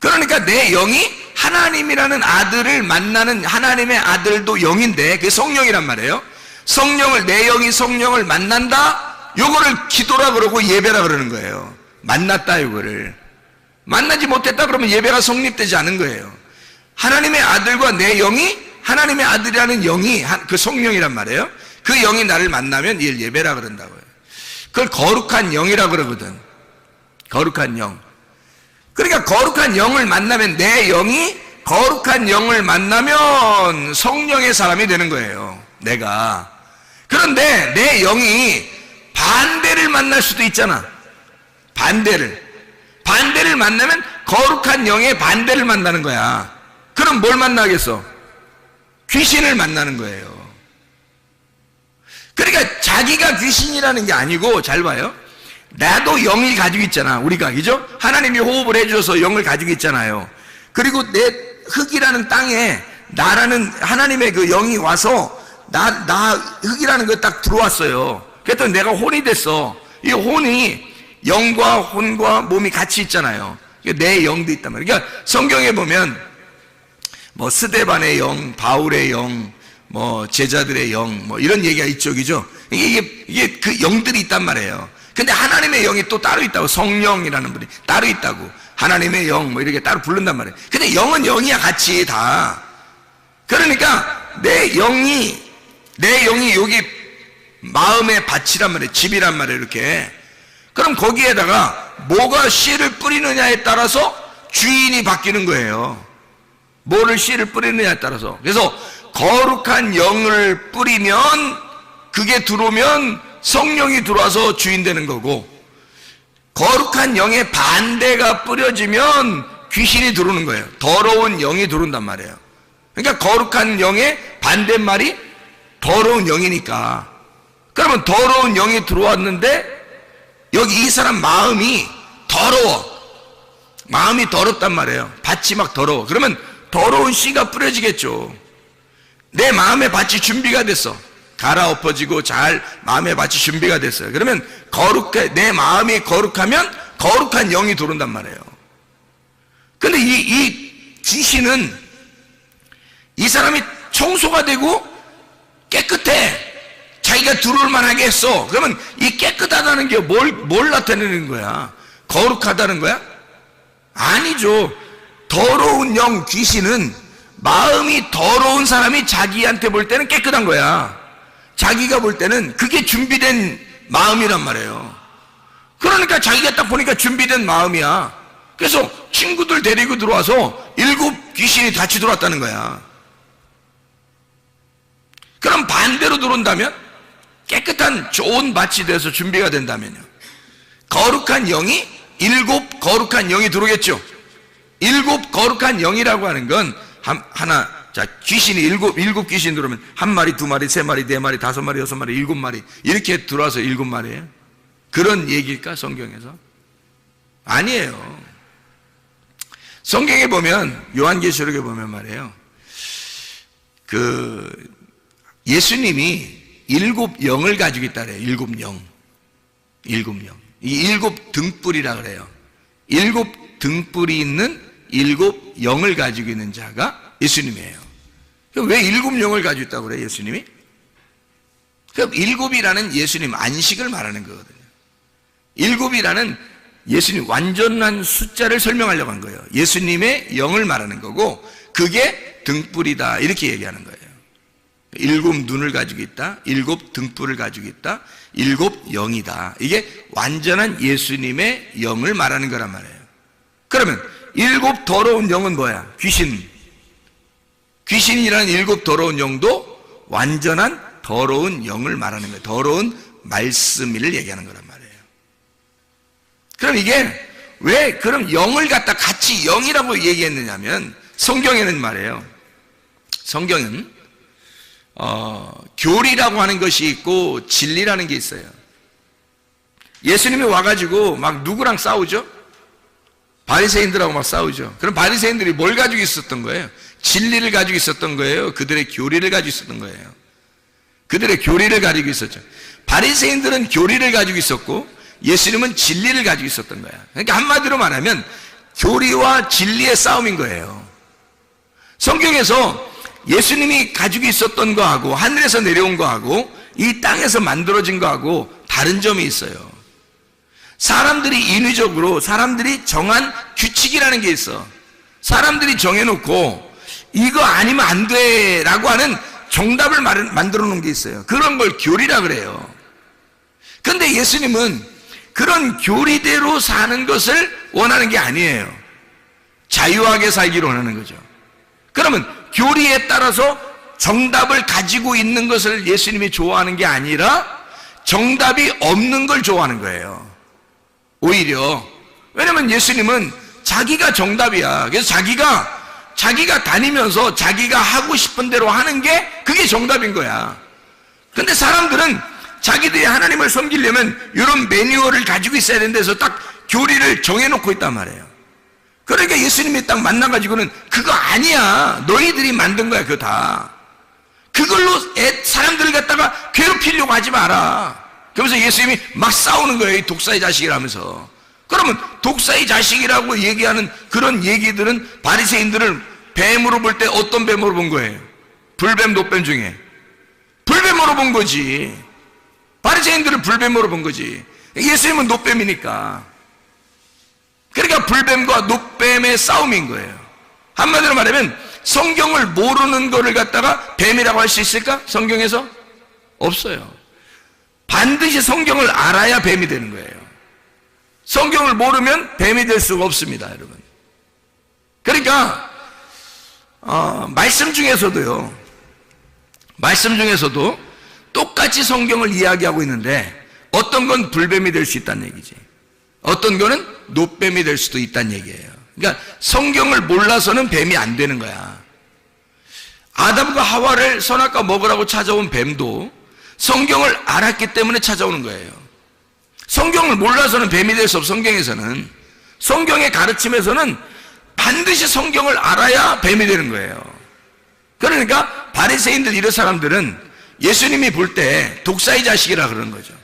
그러니까 내 영이 하나님이라는 아들을 만나는, 하나님의 아들도 영인데 그게 성령이란 말이에요. 성령을, 내 영이 성령을 만난다? 요거를 기도라 그러고 예배라 그러는 거예요. 만났다, 이거를. 만나지 못했다 그러면 예배가 성립되지 않은 거예요. 하나님의 아들과 내 영이, 하나님의 아들이라는 영이 그 성령이란 말이에요. 그 영이 나를 만나면 이를 예배라 그런다고요. 그걸 거룩한 영이라 그러거든. 거룩한 영. 그러니까 거룩한 영을 만나면, 내 영이 거룩한 영을 만나면 성령의 사람이 되는 거예요, 내가. 그런데 내 영이 반대를 만날 수도 있잖아. 반대를 만나면 거룩한 영의 반대를 만나는 거야. 그럼 뭘 만나겠어? 귀신을 만나는 거예요. 그러니까 자기가 귀신이라는 게 아니고, 잘 봐요. 나도 영이 가지고 있잖아, 우리가. 그죠? 하나님이 호흡을 해줘서 영을 가지고 있잖아요. 그리고 내 흙이라는 땅에 나라는 하나님의 그 영이 와서 나 흙이라는 거 딱 들어왔어요. 그랬더니 내가 혼이 됐어. 이 혼이 영과 혼과 몸이 같이 있잖아요. 내 영도 있단 말이에요. 그러니까 성경에 보면 뭐 스데반의 영, 바울의 영, 뭐 제자들의 영, 뭐 이런 얘기가 이쪽이죠. 이게 그 영들이 있단 말이에요. 근데 하나님의 영이 또 따로 있다고, 성령이라는 분이 따로 있다고, 하나님의 영 뭐 이렇게 따로 부른단 말이에요. 근데 영은 영이야, 같이 다. 그러니까 내 영이 여기 마음의 밭이란 말이에요. 집이란 말이에요, 이렇게. 그럼 거기에다가 뭐가 씨를 뿌리느냐에 따라서 주인이 바뀌는 거예요. 뭐를 씨를 뿌리느냐에 따라서. 그래서 거룩한 영을 뿌리면, 그게 들어오면 성령이 들어와서 주인 되는 거고, 거룩한 영의 반대가 뿌려지면 귀신이 들어오는 거예요. 더러운 영이 들어온단 말이에요. 그러니까 거룩한 영의 반대말이 더러운 영이니까. 그러면 더러운 영이 들어왔는데 여기 이 사람 마음이 더러워. 마음이 더럽단 말이에요. 밭이 막 더러워. 그러면 더러운 씨가 뿌려지겠죠. 내 마음의 밭이 준비가 됐어. 갈아엎어지고 잘 마음의 밭이 준비가 됐어요. 그러면 내 마음이 거룩하면 거룩한 영이 들어온단 말이에요. 근데 이 귀신은, 이 사람이 청소가 되고 깨끗해. 자기가 들어올 만하게 했어. 그러면 이 깨끗하다는 게 뭘 나타내는 거야? 거룩하다는 거야? 아니죠. 더러운 영, 귀신은 마음이 더러운 사람이 자기한테 볼 때는 깨끗한 거야. 자기가 볼 때는 그게 준비된 마음이란 말이에요. 그러니까 자기가 딱 보니까 준비된 마음이야. 그래서 친구들 데리고 들어와서 7 귀신이 같이 들어왔다는 거야. 그럼 반대로 들어온다면, 깨끗한 좋은 밭이 돼서 준비가 된다면요, 거룩한 영이 7 거룩한 영이 들어오겠죠. 7 거룩한 영이라고 하는 건 하나, 자, 귀신이 7 귀신 들어오면 1마리, 2마리, 3마리, 4마리, 5마리, 6마리, 7마리 이렇게 들어와서 7마리예요. 그런 얘기일까, 성경에서? 아니에요. 성경에 보면, 요한계시록에 보면 말이에요, 예수님이 7 영을 가지고 있다래요. 7 영. 이 7 등불이라 그래요. 7 등불이 있는 7 영을 가지고 있는 자가 예수님이에요. 왜 7 영을 가지고 있다고 그래요, 예수님이? 그럼 7이라는 예수님 안식을 말하는 거거든요. 7이라는 예수님 완전한 숫자를 설명하려고 한 거예요. 예수님의 영을 말하는 거고, 그게 등불이다, 이렇게 얘기하는 거예요. 7 눈을 가지고 있다, 7 등불을 가지고 있다, 7 영이다. 이게 완전한 예수님의 영을 말하는 거란 말이에요. 그러면 7 더러운 영은 뭐야? 귀신이라는 7 더러운 영도 완전한 더러운 영을 말하는 거예요. 더러운 말씀을 얘기하는 거란 말이에요. 그럼 이게 왜 그럼 영을 갖다 같이 영이라고 얘기했느냐면, 성경에는 말이에요, 성경은 교리라고 하는 것이 있고 진리라는 게 있어요. 예수님이 와가지고 막 누구랑 싸우죠? 바리새인들하고 막 싸우죠. 그럼 바리새인들이 뭘 가지고 있었던 거예요? 진리를 가지고 있었던 거예요? 그들의 교리를 가지고 있었던 거예요? 그들의 교리를 가지고 있었죠. 바리새인들은 교리를 가지고 있었고 예수님은 진리를 가지고 있었던 거야. 그러니까 한마디로 말하면 교리와 진리의 싸움인 거예요. 성경에서 예수님이 가지고 있었던 거하고 하늘에서 내려온 거하고 이 땅에서 만들어진 거하고 다른 점이 있어요. 사람들이 인위적으로 사람들이 정한 규칙이라는 게 있어. 사람들이 정해놓고 이거 아니면 안 돼 라고 하는 정답을 만들어 놓은 게 있어요. 그런 걸 교리라 그래요. 그런데 예수님은 그런 교리대로 사는 것을 원하는 게 아니에요. 자유하게 살기를 원하는 거죠. 그러면 교리에 따라서 정답을 가지고 있는 것을 예수님이 좋아하는 게 아니라 정답이 없는 걸 좋아하는 거예요. 오히려. 왜냐면 예수님은 자기가 정답이야. 그래서 자기가 다니면서 자기가 하고 싶은 대로 하는 게 그게 정답인 거야. 근데 사람들은 자기들이 하나님을 섬기려면 이런 매뉴얼을 가지고 있어야 된다해서 딱 교리를 정해놓고 있단 말이에요. 그러니까 예수님이 딱 만나가지고는 그거 아니야. 너희들이 만든 거야. 그거 다. 그걸로 사람들을 갖다가 괴롭히려고 하지 마라. 그러면서 예수님이 막 싸우는 거예요. 이 독사의 자식이라면서. 그러면 독사의 자식이라고 얘기하는 그런 얘기들은 바리새인들을 뱀으로 볼 때 어떤 뱀으로 본 거예요? 불뱀, 노뱀 중에 불뱀으로 본 거지. 바리새인들을 불뱀으로 본 거지. 예수님은 노뱀이니까. 그러니까 불뱀과 노뱀의 싸움인 거예요. 한마디로 말하면 성경을 모르는 거를 갖다가 뱀이라고 할 수 있을까? 성경에서? 없어요. 반드시 성경을 알아야 뱀이 되는 거예요. 성경을 모르면 뱀이 될 수가 없습니다, 여러분. 그러니까 말씀 중에서도 똑같이 성경을 이야기하고 있는데 어떤 건 불뱀이 될 수 있다는 얘기지. 어떤 거는 노뱀이 될 수도 있다는 얘기예요. 그러니까 성경을 몰라서는 뱀이 안 되는 거야. 아담과 하와를 선악과 먹으라고 찾아온 뱀도 성경을 알았기 때문에 찾아오는 거예요. 성경을 몰라서는 뱀이 될 수 없어. 성경에서는, 성경의 가르침에서는 반드시 성경을 알아야 뱀이 되는 거예요. 그러니까 바리새인들 이런 사람들은 예수님이 볼 때 독사의 자식이라 그러는 거죠.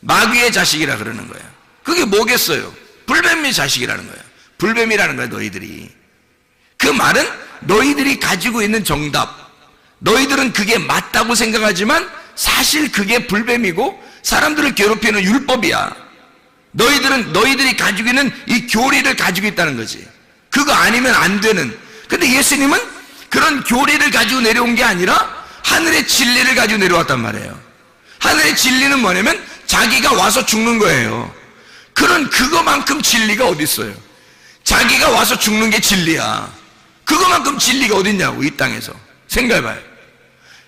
마귀의 자식이라 그러는 거예요. 그게 뭐겠어요? 불뱀의 자식이라는 거예요. 불뱀이라는 거예요, 너희들이. 그 말은 너희들이 가지고 있는 정답, 너희들은 그게 맞다고 생각하지만 사실 그게 불뱀이고 사람들을 괴롭히는 율법이야. 너희들이 가지고 있는 이 교리를 가지고 있다는 거지. 그거 아니면 안 되는. 근데 예수님은 그런 교리를 가지고 내려온 게 아니라 하늘의 진리를 가지고 내려왔단 말이에요. 하늘의 진리는 뭐냐면 자기가 와서 죽는 거예요. 그거만큼 진리가 어디 있어요? 자기가 와서 죽는 게 진리야. 그거만큼 진리가 어디 있냐고, 이 땅에서. 생각해봐요.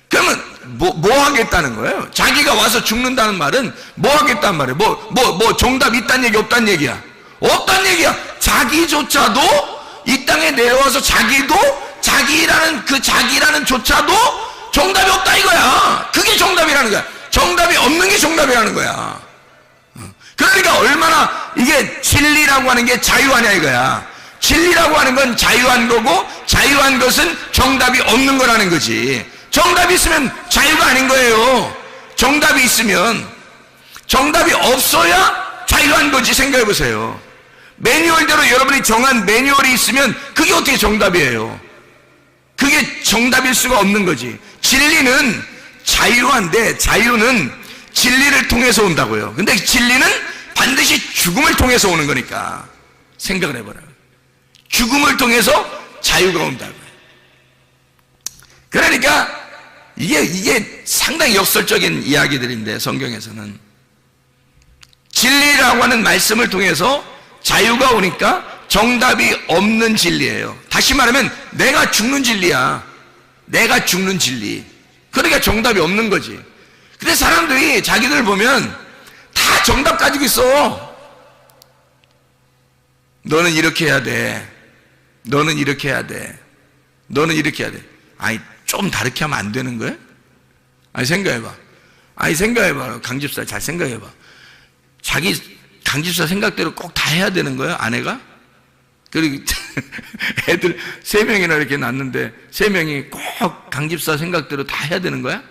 그러면 뭐 하겠다는 거예요? 자기가 와서 죽는다는 말은 뭐 하겠다는 말이에요? 정답 있다는 얘기, 없다는 얘기야? 없다는 얘기야. 자기조차도 이 땅에 내려와서 자기라는 조차도 정답이 없다 이거야. 그게 정답이라는 거야. 정답이 없는 게 정답이라는 거야. 그러니까 얼마나 이게 진리라고 하는 게 자유하냐 이거야. 진리라고 하는 건 자유한 거고 자유한 것은 정답이 없는 거라는 거지. 정답이 있으면 자유가 아닌 거예요. 정답이 있으면, 정답이 없어야 자유한 거지. 생각해 보세요. 매뉴얼대로 여러분이 정한 매뉴얼이 있으면 그게 어떻게 정답이에요? 그게 정답일 수가 없는 거지. 진리는 자유한데 자유는 진리를 통해서 온다고요. 근데 진리는 반드시 죽음을 통해서 오는 거니까 생각을 해봐라. 죽음을 통해서 자유가 온다고요. 그러니까 이게 상당히 역설적인 이야기들인데 성경에서는 진리라고 하는 말씀을 통해서 자유가 오니까 정답이 없는 진리예요. 다시 말하면 내가 죽는 진리야. 내가 죽는 진리. 그러니까 정답이 없는 거지. 근데 사람들이 자기들 보면 다 정답 가지고 있어. 너는 이렇게 해야 돼. 너는 이렇게 해야 돼. 너는 이렇게 해야 돼. 아니 좀 다르게 하면 안 되는 거야? 아니 생각해봐. 강집사 잘 생각해봐. 자기 강집사 생각대로 꼭 다 해야 되는 거야? 아내가? 그리고 애들 3명이나 이렇게 낳는데 3명이 꼭 강집사 생각대로 다 해야 되는 거야?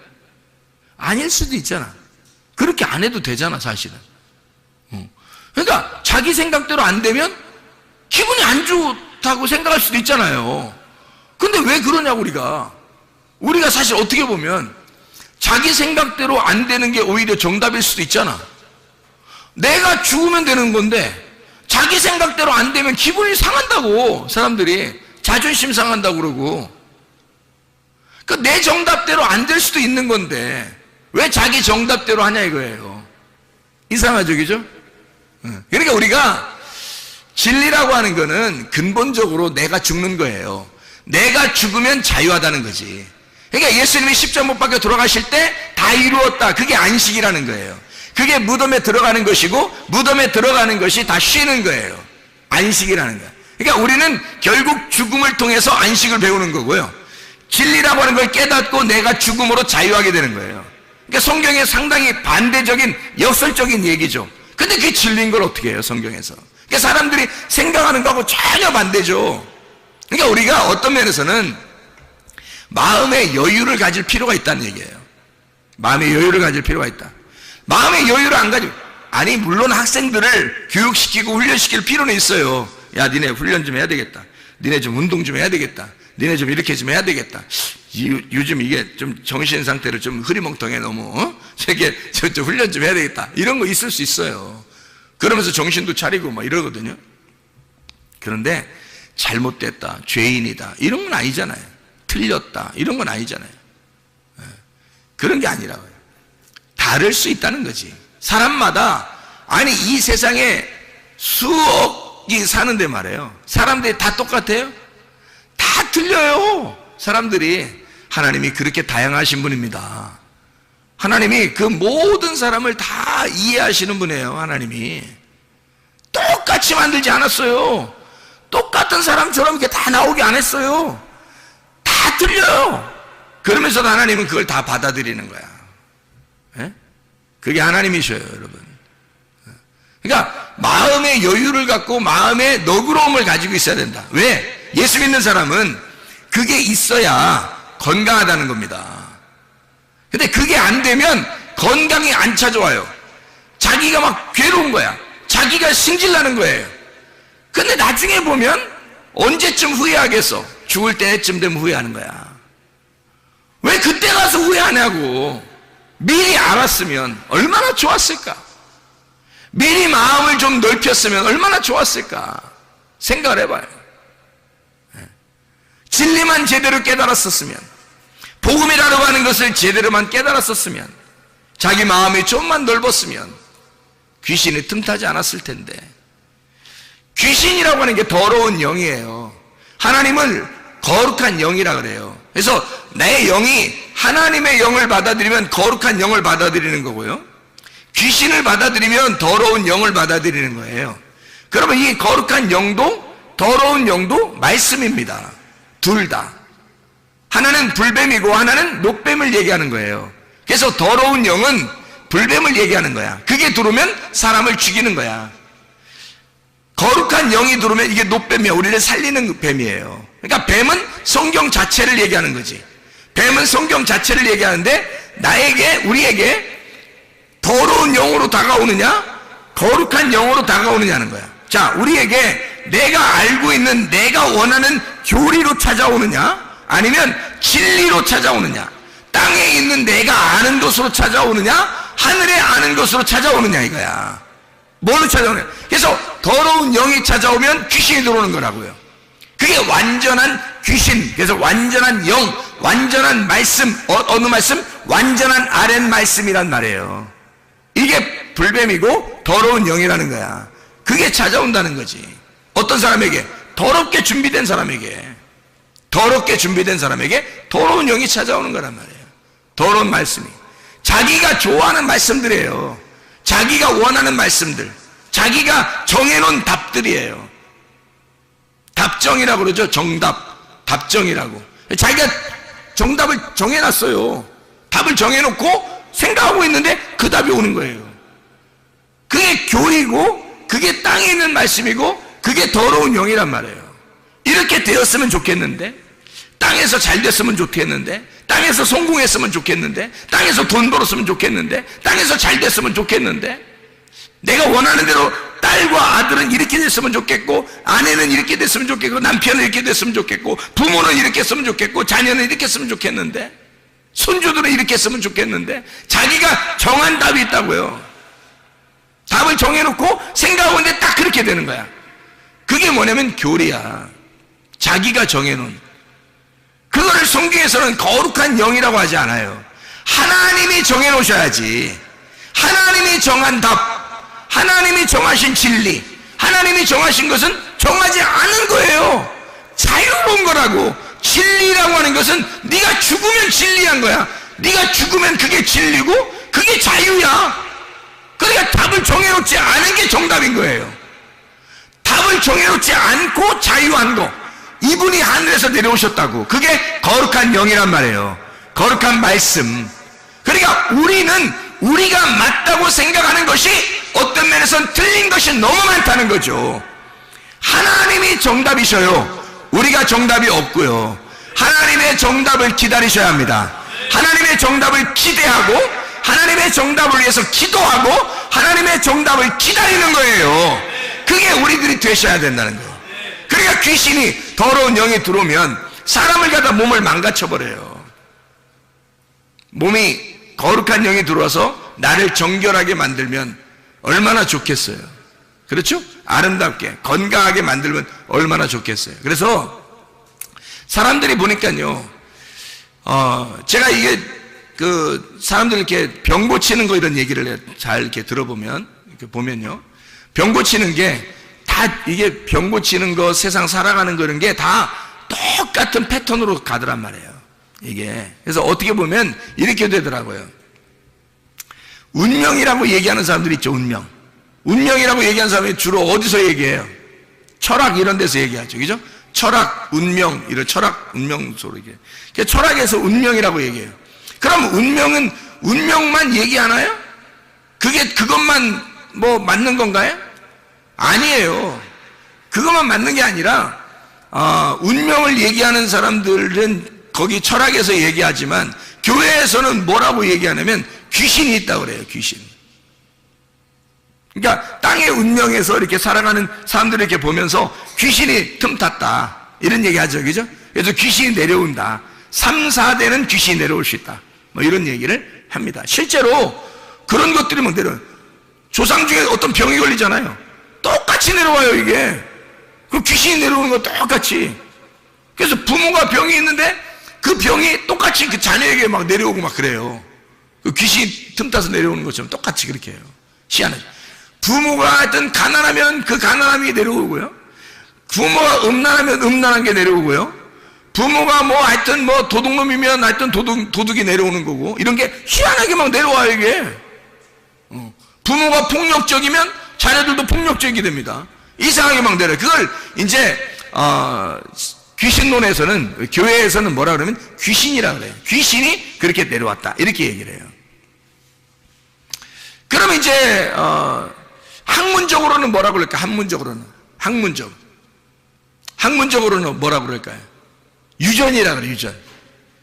아닐 수도 있잖아. 그렇게 안 해도 되잖아, 사실은. 그러니까 자기 생각대로 안 되면 기분이 안 좋다고 생각할 수도 있잖아요. 근데 왜 그러냐고, 우리가 사실 어떻게 보면 자기 생각대로 안 되는 게 오히려 정답일 수도 있잖아. 내가 죽으면 되는 건데 자기 생각대로 안 되면 기분이 상한다고, 사람들이 자존심 상한다고 그러고. 그러니까 내 정답대로 안 될 수도 있는 건데 왜 자기 정답대로 하냐 이거예요. 이상하죠, 그죠? 그러니까 우리가 진리라고 하는 거는 근본적으로 내가 죽는 거예요. 내가 죽으면 자유하다는 거지. 그러니까 예수님이 십자가 못 박혀 돌아가실 때 다 이루었다, 그게 안식이라는 거예요. 그게 무덤에 들어가는 것이고 무덤에 들어가는 것이 다 쉬는 거예요. 안식이라는 거예요. 그러니까 우리는 결국 죽음을 통해서 안식을 배우는 거고요, 진리라고 하는 걸 깨닫고 내가 죽음으로 자유하게 되는 거예요. 그러니까 성경에 상당히 반대적인 역설적인 얘기죠. 근데 그게 진리인 걸 어떻게 해요, 성경에서? 그러니까 사람들이 생각하는 거하고 전혀 반대죠. 그러니까 우리가 어떤 면에서는 마음의 여유를 가질 필요가 있다는 얘기예요. 마음의 여유를 가질 필요가 있다. 마음의 여유를 안 가지고, 아니 물론 학생들을 교육시키고 훈련시킬 필요는 있어요. 야, 니네 훈련 좀 해야 되겠다, 니네 좀 운동 좀 해야 되겠다, 니네 좀 이렇게 좀 해야 되겠다. 요즘 이게 좀 정신 상태를 좀 흐리멍텅해, 너무 저게 좀 훈련 좀 해야 되겠다, 이런 거 있을 수 있어요. 그러면서 정신도 차리고 막 이러거든요. 그런데 잘못됐다, 죄인이다, 이런 건 아니잖아요. 틀렸다, 이런 건 아니잖아요. 그런 게 아니라고요. 다를 수 있다는 거지. 사람마다, 아니 이 세상에 수억이 사는데 말이에요, 사람들이 다 똑같아요? 다 틀려요, 사람들이. 하나님이 그렇게 다양하신 분입니다. 하나님이 그 모든 사람을 다 이해하시는 분이에요. 하나님이 똑같이 만들지 않았어요. 똑같은 사람처럼 이렇게 다 나오게 안 했어요. 다 틀려요. 그러면서도 하나님은 그걸 다 받아들이는 거야. 예? 그게 하나님이셔요, 여러분. 그러니까 마음의 여유를 갖고 마음의 너그러움을 가지고 있어야 된다. 왜? 예수 믿는 사람은 그게 있어야 건강하다는 겁니다. 근데 그게 안 되면 건강이 안 찾아와요. 자기가 막 괴로운 거야. 자기가 승질나는 거예요. 근데 나중에 보면 언제쯤 후회하겠어? 죽을 때쯤 되면 후회하는 거야. 왜 그때 가서 후회하냐고. 미리 알았으면 얼마나 좋았을까? 미리 마음을 좀 넓혔으면 얼마나 좋았을까? 생각을 해봐요. 진리만 제대로 깨달았었으면, 복음이라고 하는 것을 제대로만 깨달았었으면, 자기 마음이 좀만 넓었으면 귀신이 틈타지 않았을 텐데. 귀신이라고 하는 게 더러운 영이에요. 하나님을 거룩한 영이라 그래요. 그래서 내 영이 하나님의 영을 받아들이면 거룩한 영을 받아들이는 거고요, 귀신을 받아들이면 더러운 영을 받아들이는 거예요. 그러면 이 거룩한 영도 더러운 영도 말씀입니다. 둘 다. 하나는 불뱀이고 하나는 녹뱀을 얘기하는 거예요. 그래서 더러운 영은 불뱀을 얘기하는 거야. 그게 들어오면 사람을 죽이는 거야. 거룩한 영이 들어오면 이게 녹뱀이야. 우리를 살리는 뱀이에요. 그러니까 뱀은 성경 자체를 얘기하는 거지. 뱀은 성경 자체를 얘기하는데, 나에게, 우리에게 더러운 영으로 다가오느냐, 거룩한 영으로 다가오느냐는 거야. 자, 우리에게 내가 알고 있는, 내가 원하는 교리로 찾아오느냐, 아니면 진리로 찾아오느냐, 땅에 있는 내가 아는 것으로 찾아오느냐, 하늘에 아는 것으로 찾아오느냐 이거야. 뭘로 찾아오느냐. 그래서 더러운 영이 찾아오면 귀신이 들어오는 거라고요. 그게 완전한 귀신. 그래서 완전한 영, 완전한 말씀, 어느 말씀? 완전한 아랫 말씀이란 말이에요. 이게 불뱀이고 더러운 영이라는 거야. 그게 찾아온다는 거지. 어떤 사람에게? 더럽게 준비된 사람에게. 더럽게 준비된 사람에게 더러운 영이 찾아오는 거란 말이에요. 더러운 말씀이. 자기가 좋아하는 말씀들이에요. 자기가 원하는 말씀들, 자기가 정해놓은 답들이에요. 답정이라고 그러죠. 정답, 답정이라고. 자기가 정답을 정해놨어요. 답을 정해놓고 생각하고 있는데 그 답이 오는 거예요. 그게 교리고, 그게 땅에 있는 말씀이고, 그게 더러운 영이란 말이에요. 이렇게 되었으면 좋겠는데, 땅에서 잘 됐으면 좋겠는데, 땅에서 성공했으면 좋겠는데, 땅에서 돈 벌었으면 좋겠는데, 땅에서 잘 됐으면 좋겠는데, 내가 원하는 대로 딸과 아들은 이렇게 됐으면 좋겠고, 아내는 이렇게 됐으면 좋겠고, 남편은 이렇게 됐으면 좋겠고, 부모는 이렇게 했으면 좋겠고, 자녀는 이렇게 했으면 좋겠는데, 손주들은 이렇게 했으면 좋겠는데, 자기가 정한 답이 있다고요. 답을 정해놓고 생각하는데 딱 그렇게 되는 거야. 그게 뭐냐면 교리야. 자기가 정해놓은. 그거를 성경에서는 거룩한 영이라고 하지 않아요. 하나님이 정해놓으셔야지. 하나님이 정한 답, 하나님이 정하신 진리, 하나님이 정하신 것은 정하지 않은 거예요. 자유로운 거라고. 진리라고 하는 것은 네가 죽으면 진리한 거야. 네가 죽으면 그게 진리고 그게 자유야. 그러니까 답을 정해놓지 않은 게 정답인 거예요. 답을 정해놓지 않고 자유한 거, 이분이 하늘에서 내려오셨다고. 그게 거룩한 영이란 말이에요. 거룩한 말씀. 그러니까 우리는 우리가 맞다고 생각하는 것이 어떤 면에서는 틀린 것이 너무 많다는 거죠. 하나님이 정답이셔요. 우리가 정답이 없고요. 하나님의 정답을 기다리셔야 합니다. 하나님의 정답을 기대하고 하나님의 정답을 위해서 기도하고 하나님의 정답을 기다리는 거예요. 그게 우리들이 되셔야 된다는 거예요. 그러니까 귀신이, 더러운 영이 들어오면 사람을 갖다 몸을 망가쳐버려요. 몸이 거룩한 영이 들어와서 나를 정결하게 만들면 얼마나 좋겠어요. 그렇죠? 아름답게 건강하게 만들면 얼마나 좋겠어요. 그래서 사람들이 보니까요, 제가 이게 사람들 이렇게 병 고치는 거 이런 얘기를 잘 이렇게 들어보면, 이렇게 보면요, 병 고치는 게 다, 이게 병 고치는 거, 세상 살아가는 거 이런 게 다 똑같은 패턴으로 가더란 말이에요. 이게. 그래서 어떻게 보면 이렇게 되더라고요. 운명이라고 얘기하는 사람들이 있죠, 운명. 운명이라고 얘기하는 사람이 주로 어디서 얘기해요? 철학 이런 데서 얘기하죠. 그죠? 철학, 운명, 이런 철학, 운명소로 얘기해요. 철학에서 운명이라고 얘기해요. 그럼 운명은 운명만 얘기하나요? 그것만 뭐 맞는 건가요? 아니에요. 그것만 맞는 게 아니라, 운명을 얘기하는 사람들은 거기 철학에서 얘기하지만 교회에서는 뭐라고 얘기하냐면 귀신이 있다고 그래요. 귀신. 그러니까 땅의 운명에서 이렇게 살아가는 사람들을 이렇게 보면서 귀신이 틈탔다 이런 얘기 하죠. 그죠? 그래서 귀신이 내려온다. 3, 4대는 귀신이 내려올 수 있다. 뭐 이런 얘기를 합니다. 실제로 그런 것들이 뭐 조상 중에 어떤 병이 걸리잖아요. 똑같이 내려와요, 이게. 그 귀신이 내려오는 거 똑같이. 그래서 부모가 병이 있는데 그 병이 똑같이 그 자녀에게 막 내려오고 막 그래요. 그 귀신이 틈타서 내려오는 것처럼 똑같이 그렇게 해요. 희한하죠. 부모가 하여튼 가난하면 그 가난함이 내려오고요. 부모가 음란하면 음란한 게 내려오고요. 부모가 뭐 하여튼 뭐 도둑놈이면 하여튼 도둑이 내려오는 거고, 이런 게 희한하게 막 내려와요, 이게. 부모가 폭력적이면 자녀들도 폭력적이게 됩니다. 이상하게 막 내려요. 그걸 이제, 귀신론에서는, 교회에서는 뭐라 그러면 귀신이라 그래요. 귀신이 그렇게 내려왔다. 이렇게 얘기를 해요. 그러면 이제, 학문적으로는 뭐라고 그럴까? 학문적으로는 뭐라고 그럴까요? 유전이라 그래요,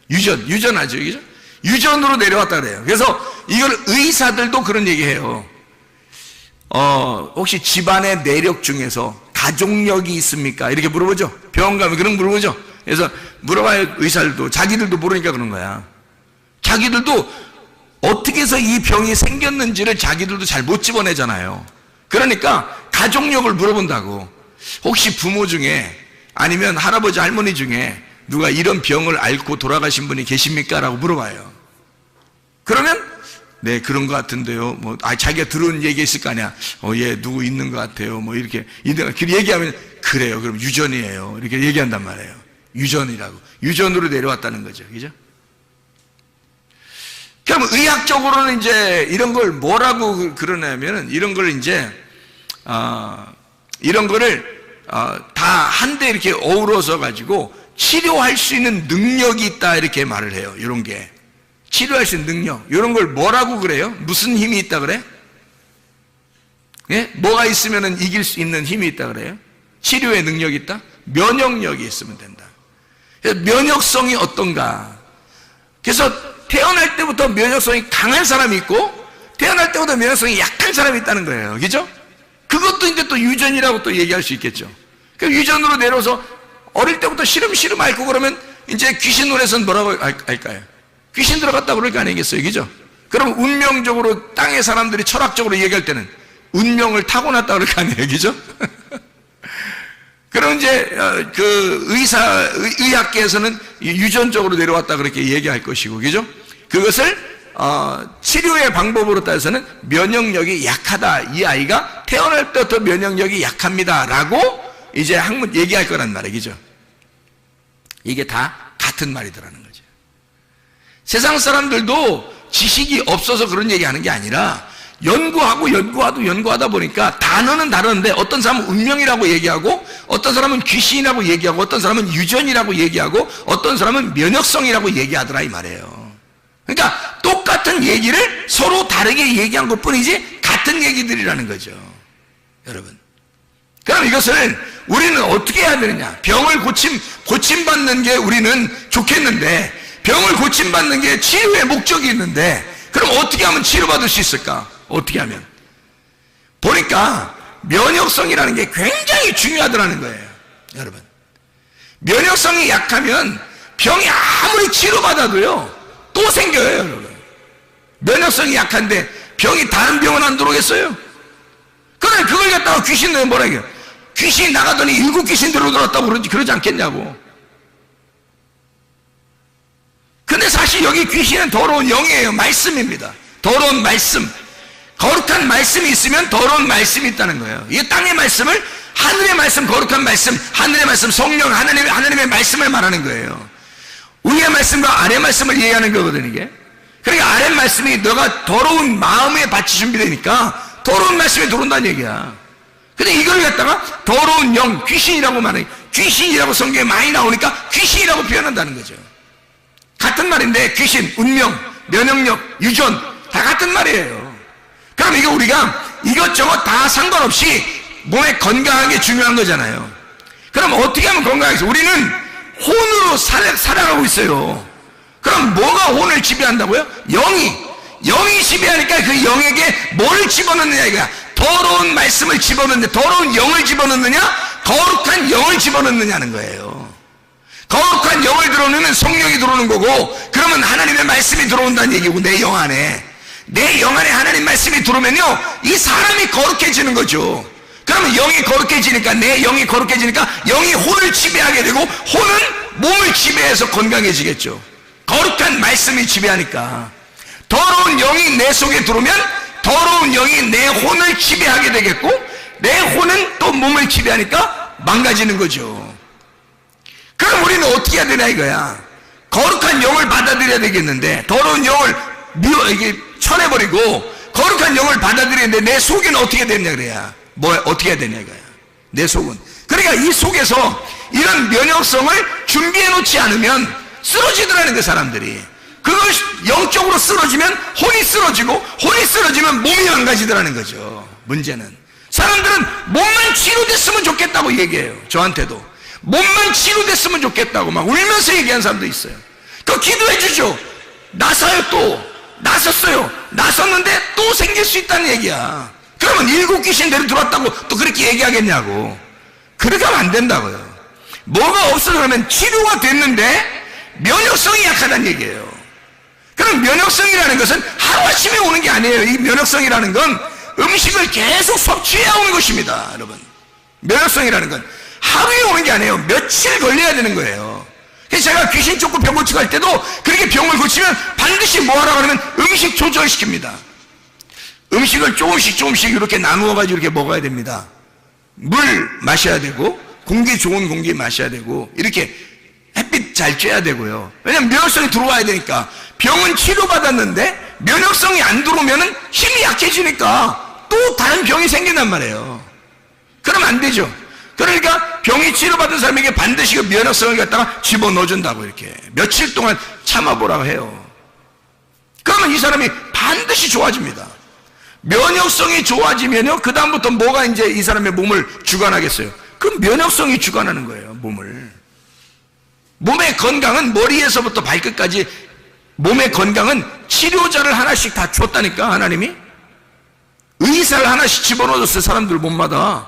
유전하죠, 그죠? 유전으로 내려왔다 그래요. 그래서 이걸 의사들도 그런 얘기 해요. 혹시 집안의 내력 중에서 가족력이 있습니까? 이렇게 물어보죠. 병원 가면 그런 거 물어보죠. 그래서 물어봐요, 의사들도. 자기들도 모르니까 그런 거야. 자기들도 어떻게 해서 이 병이 생겼는지를 자기들도 잘 못 집어내잖아요. 그러니까 가족력을 물어본다고. 혹시 부모 중에 아니면 할아버지 할머니 중에 누가 이런 병을 앓고 돌아가신 분이 계십니까? 라고 물어봐요. 그러면 네, 그런 것 같은데요. 뭐, 자기가 들은 얘기 있을 거 아니야. 예, 누구 있는 것 같아요. 뭐, 이렇게 얘기하면, 그래요. 그럼 유전이에요. 이렇게 얘기한단 말이에요. 유전이라고. 유전으로 내려왔다는 거죠. 그죠? 그럼 의학적으로는 이제 이런 걸 뭐라고 그러냐면은, 이런 걸 이제, 이런 거를, 다 한데 이렇게 어우러서 가지고 치료할 수 있는 능력이 있다. 이렇게 말을 해요. 이런 게. 치료할 수 있는 능력, 이런 걸 뭐라고 그래요? 무슨 힘이 있다 그래? 예? 뭐가 있으면 이길 수 있는 힘이 있다 그래요? 치료의 능력이 있다? 면역력이 있으면 된다. 그래서 면역성이 어떤가? 그래서 태어날 때부터 면역성이 강한 사람이 있고 태어날 때부터 면역성이 약한 사람이 있다는 거예요. 그죠? 그것도 이제 또 유전이라고 또 얘기할 수 있겠죠. 그 유전으로 내려서 어릴 때부터 시름 앓고 그러면 이제 귀신 노래에서는 뭐라고 할까요? 귀신 들어갔다고 그럴 거 아니겠어요? 그죠? 그럼 운명적으로 땅의 사람들이 철학적으로 얘기할 때는 운명을 타고났다고 그럴 거 아니에요? 그죠? 그럼 이제 그 의학계에서는 유전적으로 내려왔다 그렇게 얘기할 것이고, 그죠? 그것을 치료의 방법으로 따져서는 면역력이 약하다. 이 아이가 태어날 때부터 면역력이 약합니다라고 이제 학문 얘기할 거란 말이에요, 그죠? 이게 다 같은 말이더라는 거죠. 세상 사람들도 지식이 없어서 그런 얘기하는 게 아니라 연구하다 보니까 단어는 다른데 어떤 사람은 운명이라고 얘기하고 어떤 사람은 귀신이라고 얘기하고 어떤 사람은 유전이라고 얘기하고 어떤 사람은 면역성이라고 얘기하더라 이 말이에요. 그러니까 똑같은 얘기를 서로 다르게 얘기한 것뿐이지 같은 얘기들이라는 거죠, 여러분. 그럼 이것을 우리는 어떻게 해야 되느냐? 병을 고침받는 게 우리는 좋겠는데 병을 고침받는 게 치료의 목적이 있는데 그럼 어떻게 하면 치료받을 수 있을까? 어떻게 하면? 보니까 면역성이라는 게 굉장히 중요하더라는 거예요, 여러분. 면역성이 약하면 병이 아무리 치료받아도요 또 생겨요, 여러분. 면역성이 약한데 병이 다른 병은 안 들어오겠어요? 그래, 그걸 갖다가 귀신들 뭐라 해요? 귀신이 나가더니 7 귀신 들어들었다고 그러지 않겠냐고. 근데 사실 여기 귀신은 더러운 영이에요. 말씀입니다. 더러운 말씀. 거룩한 말씀이 있으면 더러운 말씀이 있다는 거예요. 이 땅의 말씀을 하늘의 말씀, 거룩한 말씀, 하늘의 말씀, 성령, 하나님의 말씀을 말하는 거예요. 위의 말씀과 아래 말씀을 얘기하는 거거든요, 이게. 그러니까 아래 말씀이 너가 더러운 마음의 밭이 준비되니까 더러운 말씀이 들어온다는 얘기야. 근데 이걸 갖다가 더러운 영, 귀신이라고 말해. 귀신이라고 성경에 많이 나오니까 귀신이라고 표현한다는 거죠. 같은 말인데 귀신, 운명, 면역력, 유전 다 같은 말이에요. 그럼 이거 우리가 이것저것 다 상관없이 몸에 건강한 게 중요한 거잖아요. 그럼 어떻게 하면 건강하겠어요? 우리는 혼으로 살아가고 있어요. 그럼 뭐가 혼을 지배한다고요? 영이 지배하니까 그 영에게 뭘 집어넣느냐 이거야. 더러운 말씀을 집어넣느냐, 더러운 영을 집어넣느냐, 거룩한 영을 집어넣느냐는 거예요. 거룩한 영을 들어오면 성령이 들어오는 거고, 그러면 하나님의 말씀이 들어온다는 얘기고, 내 영 안에 하나님 말씀이 들어오면요 이 사람이 거룩해지는 거죠. 그러면 영이 거룩해지니까, 내 영이 거룩해지니까 영이 혼을 지배하게 되고, 혼은 몸을 지배해서 건강해지겠죠. 거룩한 말씀이 지배하니까. 더러운 영이 내 속에 들어오면 더러운 영이 내 혼을 지배하게 되겠고, 내 혼은 또 몸을 지배하니까 망가지는 거죠. 그럼 우리는 어떻게 해야 되냐 이거야. 거룩한 영을 받아들여야 되겠는데, 더러운 영을 쳐내버리고 거룩한 영을 받아들이는데 내 속에는 어떻게 되냐 그래야. 어떻게 해야 되냐 이거야, 내 속은. 그러니까 이 속에서 이런 면역성을 준비해 놓지 않으면 쓰러지더라는 그 사람들이. 그걸 영적으로 쓰러지면 혼이 쓰러지고, 혼이 쓰러지면 몸이 망가지더라는 거죠. 문제는 사람들은 몸만 치료됐으면 좋겠다고 얘기해요. 저한테도 몸만 치료됐으면 좋겠다고 막 울면서 얘기하는 사람도 있어요. 그 기도해 주죠. 나서요. 또 나섰어요. 나섰는데 또 생길 수 있다는 얘기야. 그러면 7 귀신들이 들어왔다고 또 그렇게 얘기하겠냐고. 그렇게 하면 안 된다고요. 뭐가 없어 그러면 치료가 됐는데 면역성이 약하다는 얘기예요. 그럼 면역성이라는 것은 하루아침에 오는 게 아니에요. 이 면역성이라는 건 음식을 계속 섭취해야 오는 것입니다, 여러분. 면역성이라는 건 하루에 오는 게 아니에요. 며칠 걸려야 되는 거예요. 그래서 제가 귀신 쫓고 병 고치고 할 때도 그렇게 병을 고치면 반드시 뭐 하라고 하면 음식 조절시킵니다. 음식을 조금씩 이렇게 나누어가지고 이렇게 먹어야 됩니다. 물 마셔야 되고, 공기 좋은 공기 마셔야 되고, 이렇게 햇빛 잘 쬐야 되고요. 왜냐면 면역성이 들어와야 되니까. 병은 치료받았는데 면역성이 안 들어오면 힘이 약해지니까 또 다른 병이 생긴단 말이에요. 그러면 안 되죠. 그러니까 병이 치료받은 사람에게 반드시 그 면역성을 갖다가 집어넣어준다고 이렇게 며칠 동안 참아보라고 해요. 그러면 이 사람이 반드시 좋아집니다. 면역성이 좋아지면요, 그 다음부터 뭐가 이제 이 사람의 몸을 주관하겠어요? 그 면역성이 주관하는 거예요, 몸을. 몸의 건강은 머리에서부터 발끝까지 몸의 건강은 치료자를 하나씩 다 줬다니까, 하나님이. 의사를 하나씩 집어넣었어요, 사람들 몸마다.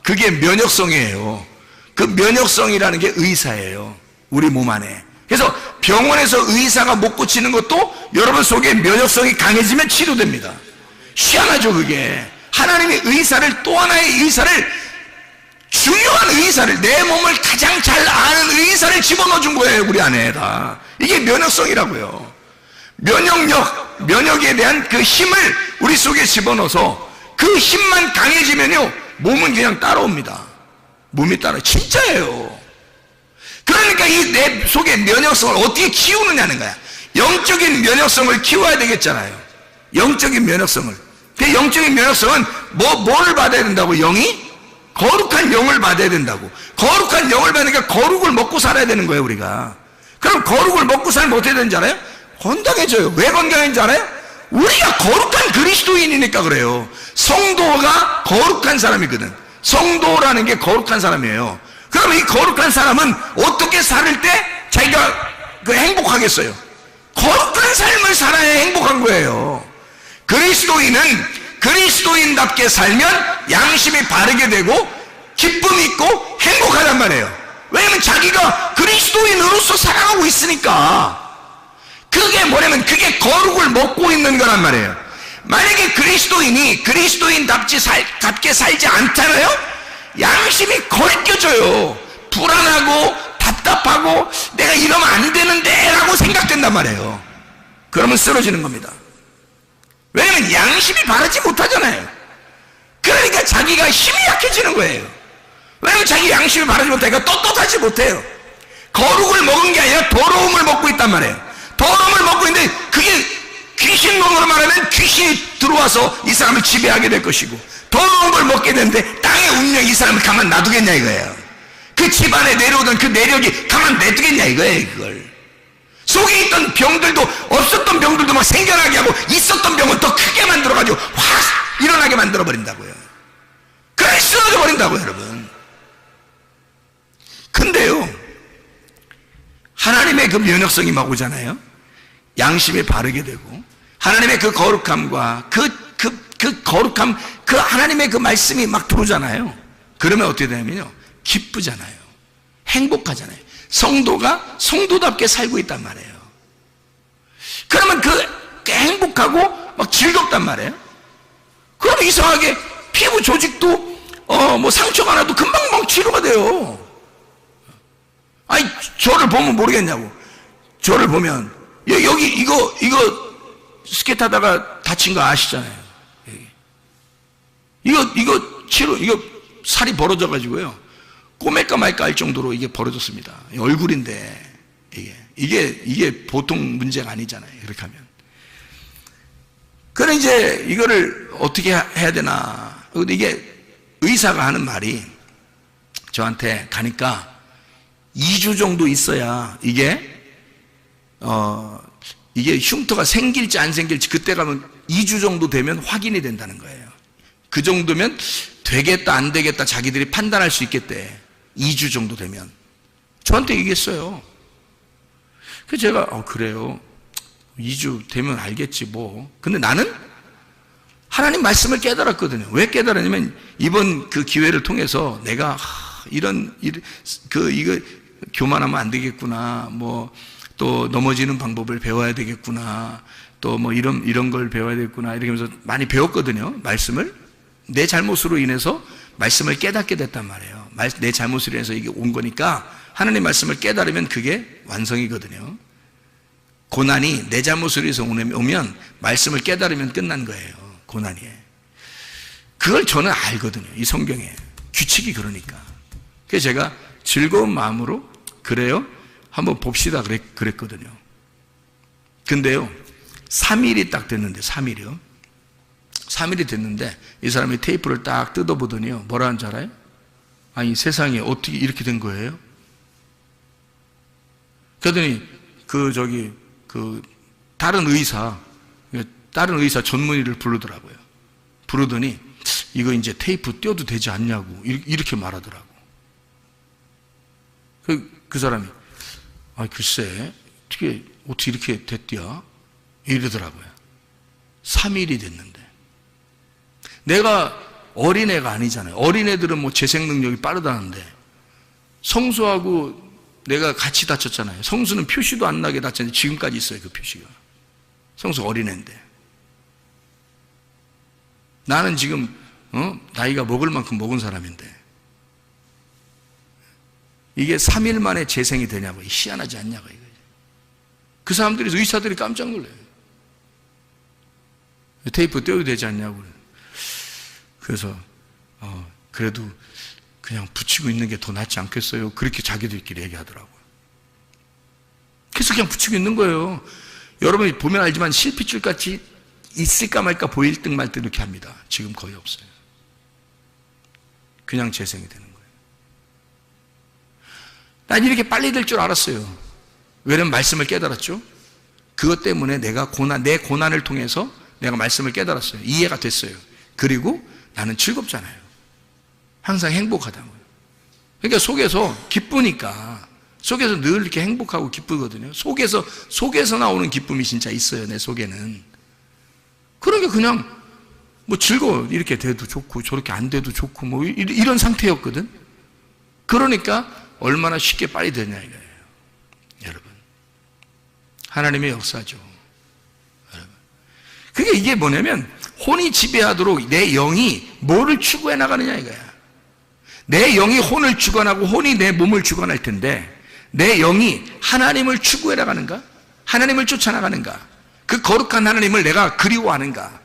그게 면역성이에요. 그 면역성이라는 게 의사예요, 우리 몸 안에. 그래서 병원에서 의사가 못 고치는 것도 여러분 속에 면역성이 강해지면 치료됩니다. 희한하죠, 그게. 하나님이 의사를, 또 하나의 의사를, 중요한 의사를, 내 몸을 가장 잘 아는 의사를 집어넣어 준 거예요, 우리 안에다. 이게 면역성이라고요. 면역에 대한 그 힘을 우리 속에 집어넣어서 그 힘만 강해지면요, 몸은 그냥 따라옵니다. 몸이 따라. 진짜예요. 그러니까 이 내 속의 면역성을 어떻게 키우느냐는 거야. 영적인 면역성을 키워야 되겠잖아요. 영적인 면역성을. 그 영적인 면역성은 뭐를 받아야 된다고? 영이? 거룩한 영을 받아야 된다고. 거룩한 영을 받으니까 거룩을 먹고 살아야 되는 거예요, 우리가. 그럼 거룩을 먹고 살면 어떻게 되는지 알아요? 건강해져요. 왜 건강해진지 알아요? 우리가 거룩한 그리스도인이니까 그래요. 성도가 거룩한 사람이거든. 성도라는 게 거룩한 사람이에요. 그럼 이 거룩한 사람은 어떻게 살 때 자기가 행복하겠어요? 거룩한 삶을 살아야 행복한 거예요. 그리스도인은 그리스도인답게 살면 양심이 바르게 되고 기쁨이 있고 행복하단 말이에요. 왜냐면 자기가 그리스도인으로서 살아가고 있으니까. 그게 뭐냐면 그게 거룩을 먹고 있는 거란 말이에요. 만약에 그리스도인이 그리스도인답게 살지 않잖아요? 양심이 거리껴져요. 불안하고 답답하고 내가 이러면 안 되는데 라고 생각된단 말이에요. 그러면 쓰러지는 겁니다. 왜냐면 양심이 바르지 못하잖아요. 그러니까 자기가 힘이 약해지는 거예요. 왜냐면 자기 양심이 바르지 못하니까 떳떳하지 못해요. 거룩을 먹은 게 아니라 더러움을 먹고 있단 말이에요. 더러움을 먹고 있는데 그게 귀신론으로 말하면 귀신이 들어와서 이 사람을 지배하게 될 것이고, 더러운 걸 먹게 되는데 땅의 운명이 이 사람을 가만 놔두겠냐 이거예요. 그 집안에 내려오던 그 내력이 가만 놔두겠냐 이거예요. 그걸 속에 있던 병들도, 없었던 병들도 막 생겨나게 하고 있었던 병은 더 크게 만들어가지고 확 일어나게 만들어버린다고요. 그래 쓰러져 버린다고요, 여러분. 근데요, 하나님의 그 면역성이 막 오잖아요. 양심이 바르게 되고 하나님의 그 거룩함과 그 거룩함, 그 하나님의 그 말씀이 막 들어오잖아요. 그러면 어떻게 되냐면요, 기쁘잖아요. 행복하잖아요. 성도가 성도답게 살고 있단 말이에요. 그러면 그 행복하고 막 즐겁단 말이에요. 그럼 이상하게 피부 조직도 뭐 상처가 나도 금방 막 치료가 돼요. 아니, 저를 보면 모르겠냐고. 저를 보면 여기 이거 스케이트 하다가 다친 거 아시잖아요. 이거 살이 벌어져 가지고요, 꼬맬까 말까 할 정도로 이게 벌어졌습니다. 얼굴인데 이게 보통 문제가 아니잖아요, 이렇게 하면. 그래 이제 이거를 어떻게 해야 되나. 근데 이게 의사가 하는 말이, 저한테 가니까 2주 정도 있어야 이게 흉터가 생길지 안 생길지, 그때 가면 2주 정도 되면 확인이 된다는 거예요. 그 정도면 되겠다 안 되겠다 자기들이 판단할 수 있겠대. 2주 정도 되면. 저한테 얘기했어요. 그래서 제가 그래요, 2주 되면 알겠지 뭐. 근데 나는 하나님 말씀을 깨달았거든요. 왜 깨달았냐면, 이번 그 기회를 통해서 내가 이거 교만하면 안 되겠구나, 뭐 또 넘어지는 방법을 배워야 되겠구나, 또 뭐 이런 걸 배워야 되겠구나, 이렇게 하면서 많이 배웠거든요. 말씀을. 내 잘못으로 인해서 말씀을 깨닫게 됐단 말이에요. 내 잘못으로 인해서 이게 온 거니까 하나님 말씀을 깨달으면 그게 완성이거든요. 고난이 내 잘못으로 인해서 오면 말씀을 깨달으면 끝난 거예요, 고난이. 그걸 저는 알거든요, 이 성경에 규칙이. 그러니까 그래서 제가 즐거운 마음으로 그래요, 한번 봅시다 그랬거든요. 근데요, 3일이 딱 됐는데, 3일이 됐는데 이 사람이 테이프를 딱 뜯어보더니요, 뭐라 하는지 알아요? 아니, 세상에 어떻게 이렇게 된 거예요? 그러더니 다른 의사 전문의를 부르더라고요. 부르더니 이거 이제 테이프 떼어도 되지 않냐고 이렇게 말하더라고. 그 사람이 글쎄 어떻게 이렇게 됐디야? 이러더라고요. 3일이 됐는데. 내가 어린애가 아니잖아요. 어린애들은 뭐 재생 능력이 빠르다는데 성수하고 내가 같이 다쳤잖아요. 성수는 표시도 안 나게 다쳤는데 지금까지 있어요. 그 표시가. 성수 어린애인데. 나는 지금 나이가 먹을 만큼 먹은 사람인데 이게 3일 만에 재생이 되냐고. 희한하지 않냐고. 그 사람들이, 의사들이 깜짝 놀라요. 테이프 떼어도 되지 않냐고. 그래서 그래도 그냥 붙이고 있는 게 더 낫지 않겠어요? 그렇게 자기들끼리 얘기하더라고요. 그래서 그냥 붙이고 있는 거예요. 여러분이 보면 알지만 실핏줄 같이 있을까 말까 보일 듯 말 듯 이렇게 합니다. 지금 거의 없어요. 그냥 재생이 되는 거예요. 난 이렇게 빨리 될 줄 알았어요. 왜냐면 말씀을 깨달았죠. 그것 때문에 내가 내 고난을 통해서 내가 말씀을 깨달았어요. 이해가 됐어요. 그리고 나는 즐겁잖아요. 항상 행복하다고요. 그러니까 속에서 기쁘니까, 속에서 늘 이렇게 행복하고 기쁘거든요. 속에서 나오는 기쁨이 진짜 있어요. 내 속에는. 그러니까 그냥 뭐 즐거워. 이렇게 돼도 좋고 저렇게 안 돼도 좋고 뭐 이런 상태였거든. 그러니까 얼마나 쉽게 빨리 되냐 이거예요. 여러분, 하나님의 역사죠. 여러분, 그게 이게 뭐냐면 혼이 지배하도록 내 영이 뭐를 추구해 나가느냐 이거야. 내 영이 혼을 주관하고 혼이 내 몸을 주관할 텐데 내 영이 하나님을 추구해 나가는가? 하나님을 쫓아나가는가? 그 거룩한 하나님을 내가 그리워하는가?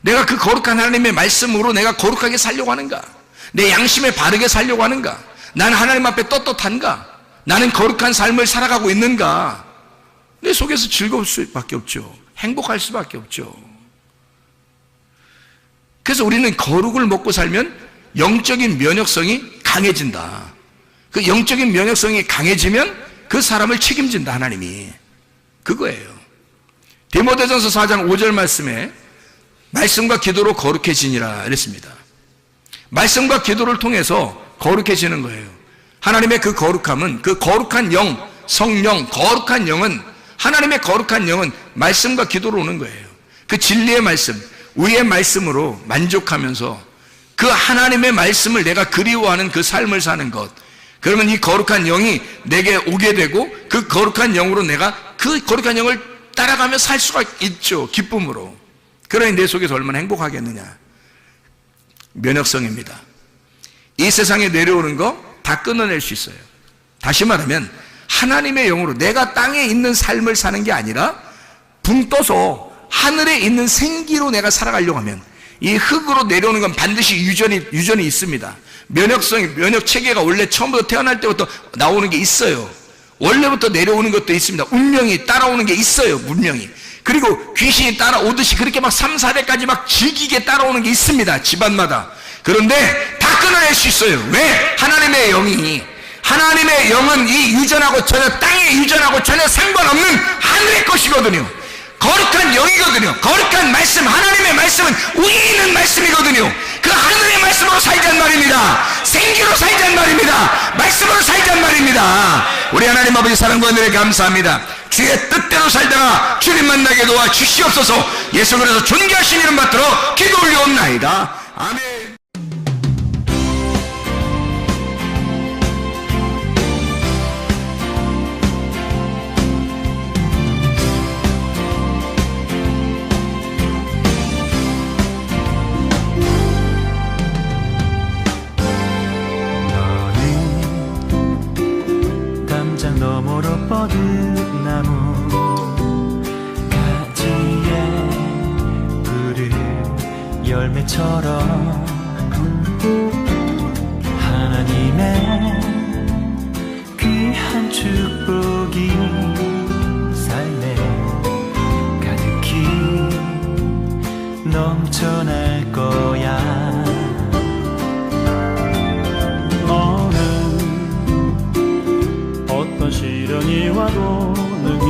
내가 그 거룩한 하나님의 말씀으로 내가 거룩하게 살려고 하는가? 내 양심에 바르게 살려고 하는가? 나는 하나님 앞에 떳떳한가? 나는 거룩한 삶을 살아가고 있는가? 내 속에서 즐거울 수밖에 없죠. 행복할 수밖에 없죠. 그래서 우리는 거룩을 먹고 살면 영적인 면역성이 강해진다. 그 영적인 면역성이 강해지면 그 사람을 책임진다, 하나님이. 그거예요. 디모데전서 4장 5절 말씀에 말씀과 기도로 거룩해지니라 이랬습니다. 말씀과 기도를 통해서 거룩해지는 거예요. 하나님의 그 거룩함은, 그 거룩한 영, 성령, 거룩한 영은, 하나님의 거룩한 영은 말씀과 기도로 오는 거예요. 그 진리의 말씀, 의의 말씀으로 만족하면서 그 하나님의 말씀을 내가 그리워하는 그 삶을 사는 것. 그러면 이 거룩한 영이 내게 오게 되고 그 거룩한 영으로 내가 그 거룩한 영을 따라가며 살 수가 있죠. 기쁨으로. 그러니 내 속에서 얼마나 행복하겠느냐. 면역성입니다. 이 세상에 내려오는 거 다 끊어낼 수 있어요. 다시 말하면 하나님의 영으로 내가 땅에 있는 삶을 사는 게 아니라 붕 떠서 하늘에 있는 생기로 내가 살아가려고 하면 이 흙으로 내려오는 건 반드시 유전이 있습니다. 면역 체계가 원래 처음부터 태어날 때부터 나오는 게 있어요. 원래부터 내려오는 것도 있습니다. 운명이 따라오는 게 있어요. 문명이. 그리고 귀신이 따라오듯이 그렇게 막 3, 4대까지 막 질기게 따라오는 게 있습니다. 집안마다. 그런데 다 끊어낼 수 있어요. 왜? 하나님의 영은 이 유전하고 전혀, 땅의 유전하고 전혀 상관없는 하늘의 것이거든요. 거룩한 영이거든요. 거룩한 말씀, 하나님의 말씀은 우리 있는 말씀이거든요. 그 하늘의 말씀으로 살자는 말입니다. 생기로 살자는 말입니다. 말씀으로 살자는 말입니다. 우리 하나님 아버지 사랑과 은혜에 감사합니다. 주의 뜻대로 살다가 주님 만나게 도와 주시옵소서. 예수 그리스도 존귀하신 이름 받들어 기도 올리옵나이다. 아멘. 너머로 뻗은 나무 가지에 푸른 열매처럼 하나님의 귀한 축복이 삶에 가득히 넘쳐날 거야. 어떤 시련이 와도 능히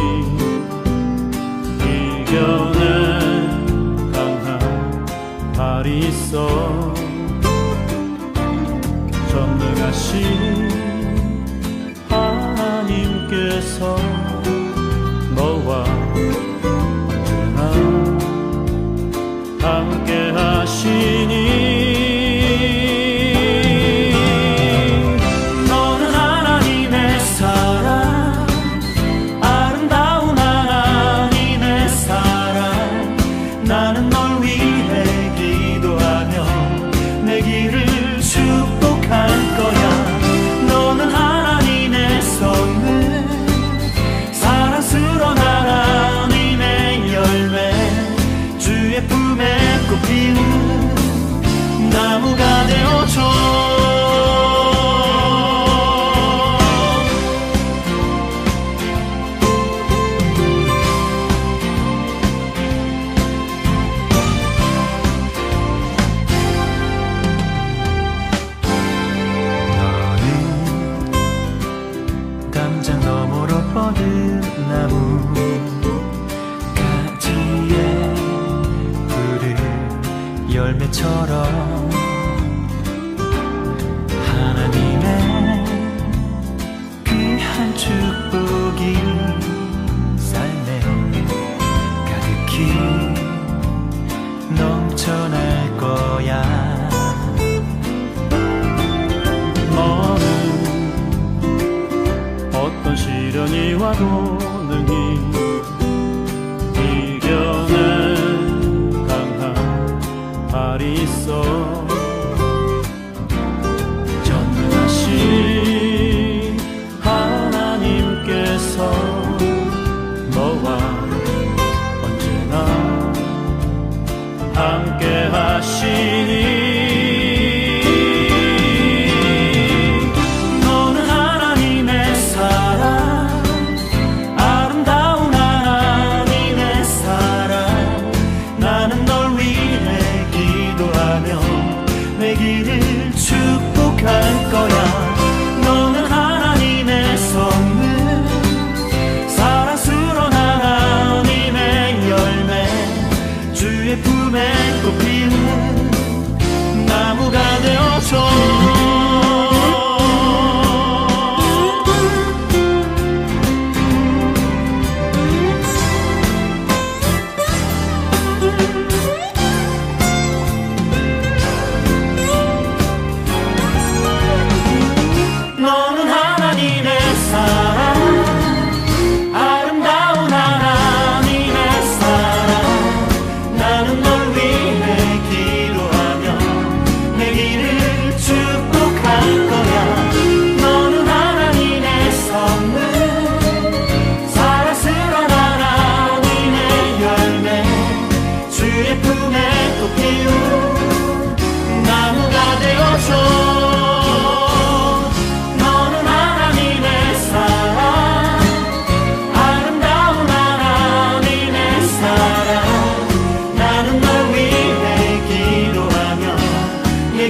이겨낼 강한 발이 있어. 전능하신 축복할 거야. 너는 하나님의 선물, 사랑스러운 하나님의 열매, 주의 품에 꽃피는 나무가 되어줘. 담장 너머로 뻗은 나무 가지에 푸른 열매처럼 하나님의 귀한 축복이 삶에 가득히 넘쳐날 거야. 어떤 시련이 와도 능히 이겨낸 강한 발이 있어. 전능하신 하나님께서 너와 언제나 함께 하시니 내 길을 축복할 거야. 너는 하나님의 선물, 사랑스러운 하나님의 열매, 주의 품에 꽃피는 나무가 되어줘.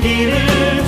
길을